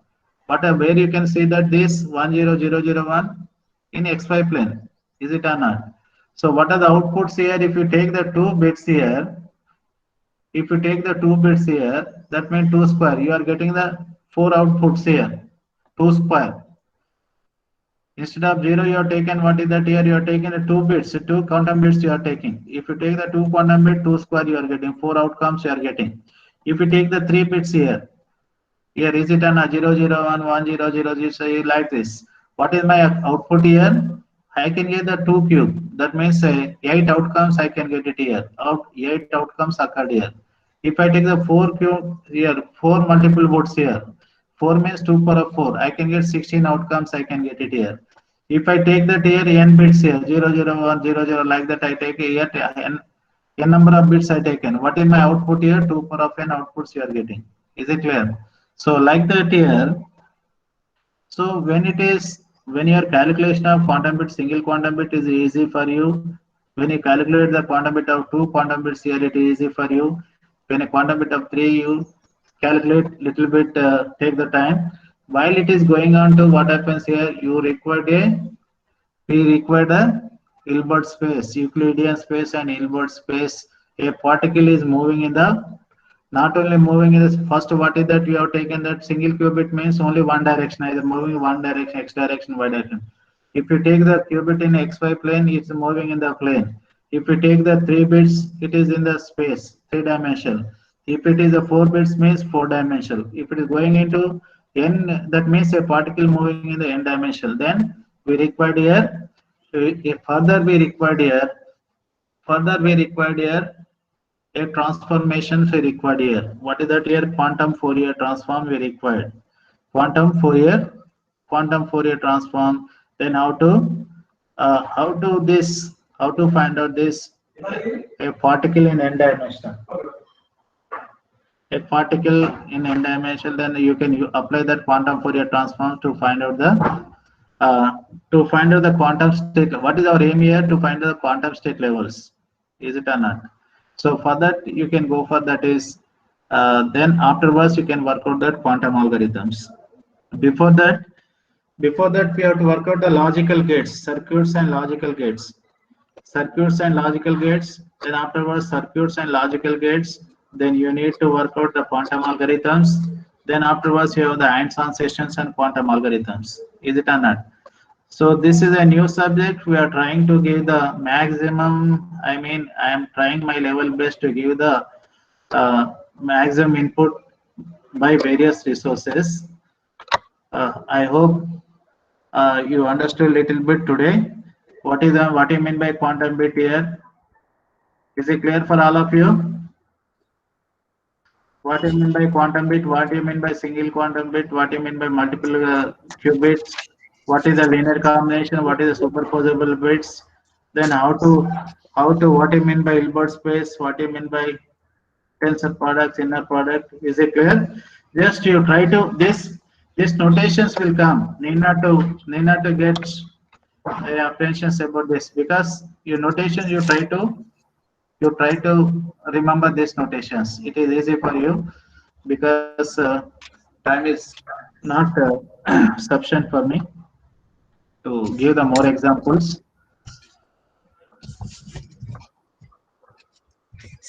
Where you can see that this 1, 0, 0, 0, 1 in xy plane. Is it or not? So what are the outputs here? If you take the 2 bits here, if you take the 2 bits here, that means 2 square. You are getting the 4 outputs here. 2 square. Instead of 0, you are taken, what is that here? You are taking the 2 bits, 2 quantum bits you are taking. If you take the 2 quantum bit, 2 square, you are getting 4 outcomes you are getting. If you take the 3 bits here is it an 0, 0, 1, 1, 0, 0, 0, so like this. What is my output here? I can get the 2 cube. That means 8 outcomes I can get it here. 8 outcomes occurred here. If I take the 4 cube here, 4 multiple votes here. 4 means 2 power of 4. I can get 16 outcomes. I can get it here. If I take that here n bits here 0, 0, 1, 0, 0 like that, I take here n number of bits I taken. What is my output here? 2 power of n outputs you are getting. Is it clear? So like that here. So when your calculation of quantum bit, single quantum bit is easy for you. When you calculate the quantum bit of 2 quantum bits here, it is easy for you. When a quantum bit of 3, you calculate little bit, take the time. While it is going on to what happens here, we require the Hilbert space, Euclidean space and Hilbert space. A particle is moving in the, not only moving in this, first what is that we have taken that single qubit means only one direction, either moving one direction, x direction, y direction. If you take the qubit in xy plane, it's moving in the plane. If you take the 3 bits, it is in the space, 3-dimensional. If it is a 4 bits means 4-dimensional. If it is going into n, that means a particle moving in the n dimensional. Then we required here, further we required here a transformation we required here. What is that here? Quantum Fourier transform we required. Quantum Fourier transform. Then how to find out this a particle in n dimension. A particle in n dimension. Then you can apply that quantum Fourier transform to find out the quantum state. What is our aim here? To find the quantum state levels. Is it or not? So for that you can go for that is then afterwards you can work out that quantum algorithms. Before that we have to work out the logical gates, circuits and logical gates. Then afterwards circuits and logical gates. Then you need to work out the quantum algorithms. Then afterwards you have the Einstein sessions and quantum algorithms. Is it or not? So this is a new subject. We are trying to give the maximum. I mean, I am trying my level best to give the maximum input by various resources. I hope you understood a little bit today. What do you mean by quantum bit here? Is it clear for all of you? What do you mean by quantum bit? What do you mean by single quantum bit? What do you mean by multiple qubits? What is the linear combination? What is the superposable bits? Then what do you mean by Hilbert space? What do you mean by tensor products, inner product? Is it clear? Just you try to these notations will come. Need not to get apprehensions about this, because your notation you try to remember these notations. It is easy for you because time is not sufficient for me to give the more examples.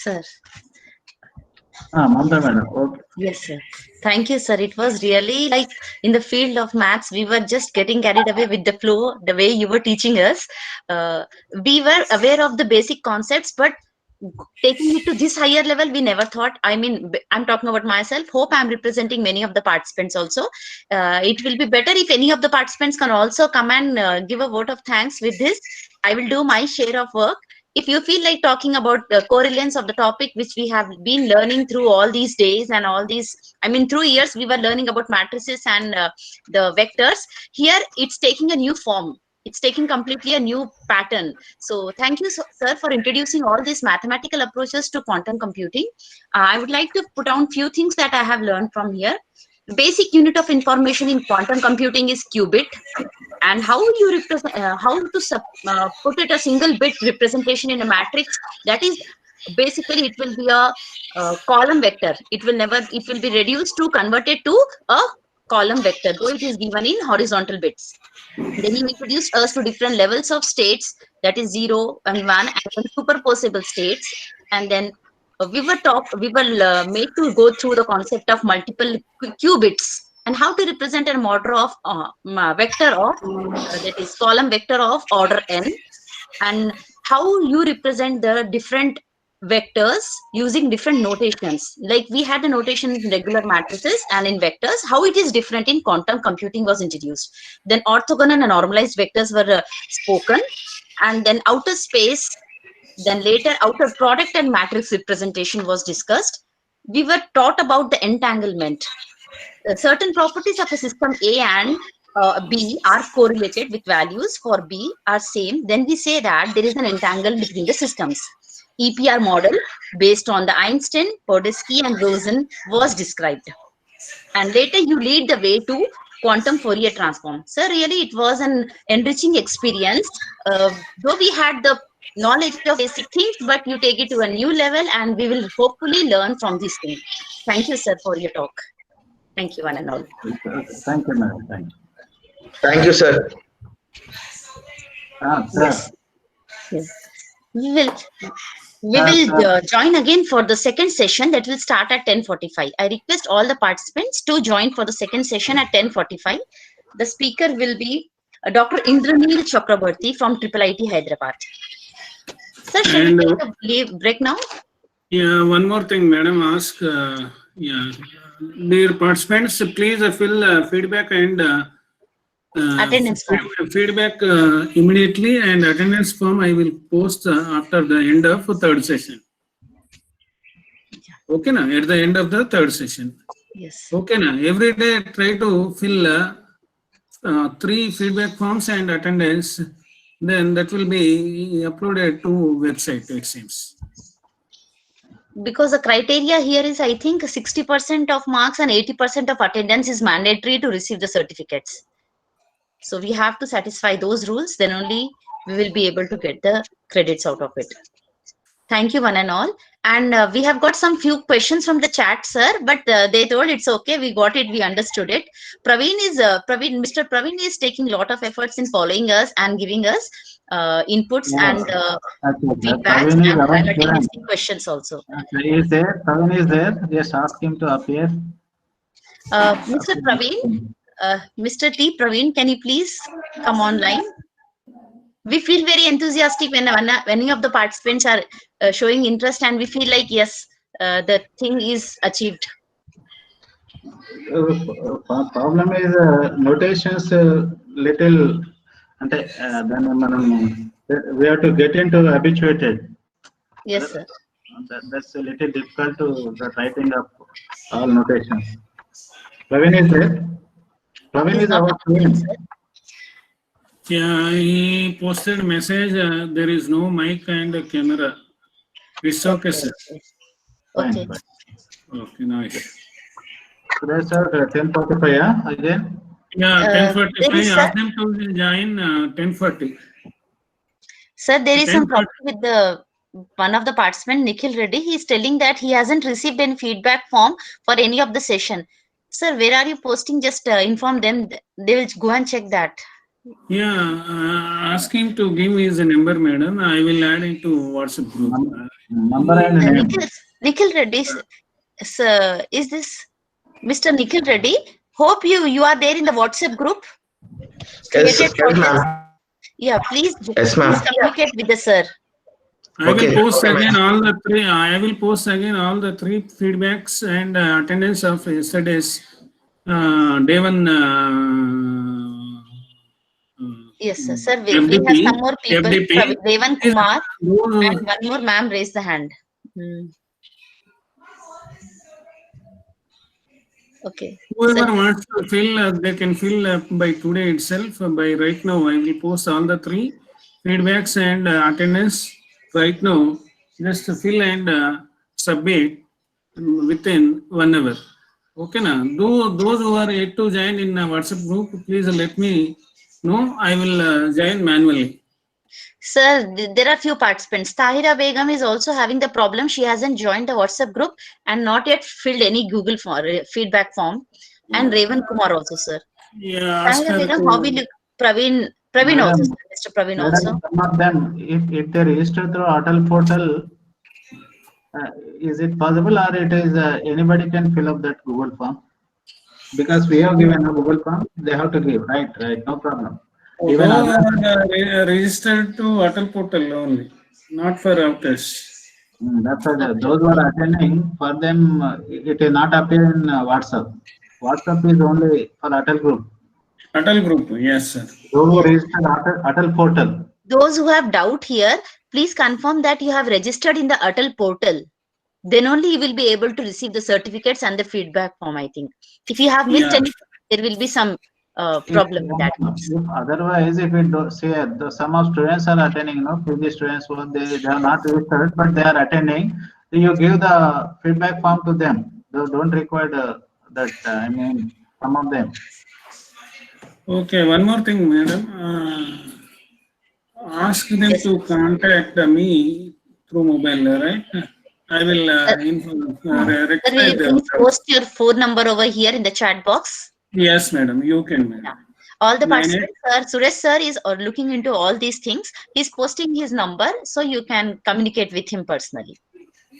Sir. Mamta madam. Okay. Yes, sir. Thank you, sir. It was really like in the field of maths, we were just getting carried away with the flow, the way you were teaching us. We were aware of the basic concepts, but taking it to this higher level, we never thought. I mean, I'm talking about myself. Hope I'm representing many of the participants also. It will be better if any of the participants can also come and give a vote of thanks with this. I will do my share of work. If you feel like talking about the correlations of the topic which we have been learning through all these days and all these, I mean, through years we were learning about matrices and the vectors. Here it's taking a new form. It's taking completely a new pattern. So thank you, sir, for introducing all these mathematical approaches to quantum computing. I would like to put down few things that I have learned from here. Basic unit of information in quantum computing is qubit. And how you represent, put it a single bit representation in a matrix, that is basically it will be a column vector. It will be reduced to converted to a column vector, though it is given in horizontal bits. Then he introduced us to different levels of states, that is 0 and 1, and then superposable states. And then we were made to go through the concept of multiple qubits and how to represent a model of vector of that is column vector of order n, and how you represent the different vectors using different notations. Like we had a notation in regular matrices and in vectors, how it is different in quantum computing was introduced. Then orthogonal and normalized vectors were spoken, and then outer space, then later outer product and matrix representation was discussed. We were taught about the entanglement. Certain properties of a system A and B are correlated with values for B are same, then we say that there is an entangle between the systems. EPR model based on the Einstein, Podolsky and Rosen was described. And later you lead the way to quantum Fourier transform. So really it was an enriching experience. Though we had the knowledge of basic things, but you take it to a new level and we will hopefully learn from this thing. Thank you, sir, for your talk. Thank you, one and all. Thank you, madam. Thank you. Thank you, sir. Sir. Yes. We will join again for the second session that will start at 10:45. I request all the participants to join for the second session at 10:45. The speaker will be Dr. Indraneel Chakraborty from IIIT Hyderabad. Sir, shall we take a break now? Yeah, one more thing, madam asked. Dear participants, please fill feedback and attendance form. Feedback immediately, and attendance form I will post after the end of third session. Okay, na? At the end of the third session. Yes. Okay, na? Every day try to fill 3 feedback forms and attendance. Then that will be uploaded to website, it seems. Because the criteria here is, I think, 60% of marks and 80% of attendance is mandatory to receive the certificates. So we have to satisfy those rules, then only we will be able to get the credits out of it. Thank you, one and all. And we have got some few questions from the chat, sir, but they told it's okay. We got it. We understood it. Mr. Praveen is taking a lot of efforts in following us and giving us inputs and feedbacks and highlighting questions also. He is there. Praveen is there. Just ask him to appear. Mr. Praveen, Mr. T. Praveen, can you please come online? We feel very enthusiastic when any of the participants are showing interest, and we feel like, yes, the thing is achieved. Problem is notations little, then we have to get into habituated. Yes, sir. That's a little difficult to the writing of all notations. Praveen is there. Praveen is our student. Yeah, he posted message. There is no mic and camera. It's okay, sir. Okay. Okay, nice. Today, sir, 10:45. Yeah, again. Yeah, 10:45. Ask them to join 10:40. Sir, there is some problem with the one of the participants, Nikhil Reddy. He is telling that he hasn't received any feedback form for any of the session. Sir, where are you posting? Just inform them. They will go and check that. Yeah, ask him to give his number, madam. I will add it to WhatsApp group. Number and name. Nikhil Reddy, sir, is this Mr. Nikhil Reddy? Hope you are there in the WhatsApp group. Yes, Created for yes, this. ma'am. Yeah, please, Yes, ma'am. please communicate with the sir. I will Okay. post Okay, again all the three. I will post again all the three feedbacks and attendance of yesterday's day one. Yes, sir. Sir, we FDP, have some more people. FDP. Devan Kumar Those- and one more ma'am raised the hand. Okay. Whoever Sir, wants to fill, they can fill by today itself. By right now, I will post all the three feedbacks and attendance right now. Just fill and submit within 1 hour. Okay, na? Those who are yet to join in WhatsApp group, please let me know. I will join manually. sir, there are few participants. Tahira Begum is also having the problem. She hasn't joined the WhatsApp group and not yet filled any Google feedback form. And Revan Kumar also, sir. Yeah, ask Tahira her Begum, to- how will you, Praveen Madam, also, sir, Mr. Praveen also. Madam, some of them, if they register through Atal portal, is it possible or it is anybody can fill up that Google form? Because we have given a Google form, they have to give, right? No problem. Even Those others- are registered to Atal portal only, not for outers. That's why those who are attending, for them, it is not appear in WhatsApp. WhatsApp is only for Atal group. Atal group, yes, sir. Those who register Atal portal. Those who have doubt here, please confirm that you have registered in the Atal portal. Then only you will be able to receive the certificates and the feedback form, I think. If you have missed Yeah. any, there will be some problem with that. If otherwise, if we do say some of students are attending, PG students who they are not registered, but they are attending, you give the feedback form to them. They don't require that. I mean, some of them. Okay, one more thing, madam. Ask them to contact me through mobile, right? I will Sir, rectify will you the. please post your phone number over here in the chat box? Yes, madam, you can, madam. All the 98 participants, sir, Suresh sir is looking into all these things. He's posting his number, so you can communicate with him personally.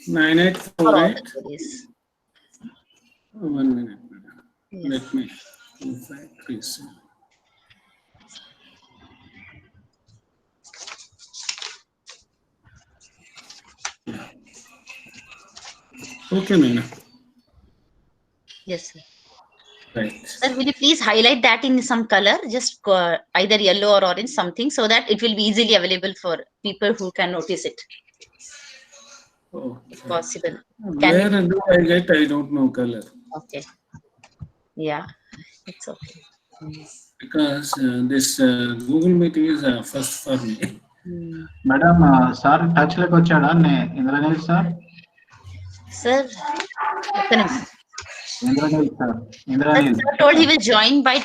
For all the 9848. queries. 1 minute, madam. Yes. Let me. 2537. Okay, madam. Yes, sir. Right. Sir, will you please highlight that in some color, just either yellow or orange, something, so that it will be easily available for people who can notice it, Oh. if possible. Where do I get? I don't know color. Okay. Yeah, it's okay. Because this Google Meet is first for me. Madam, sir, touch like వచ్చాడా Indraneel sir Sir, Indraneel sir Indraneel sir told he will join by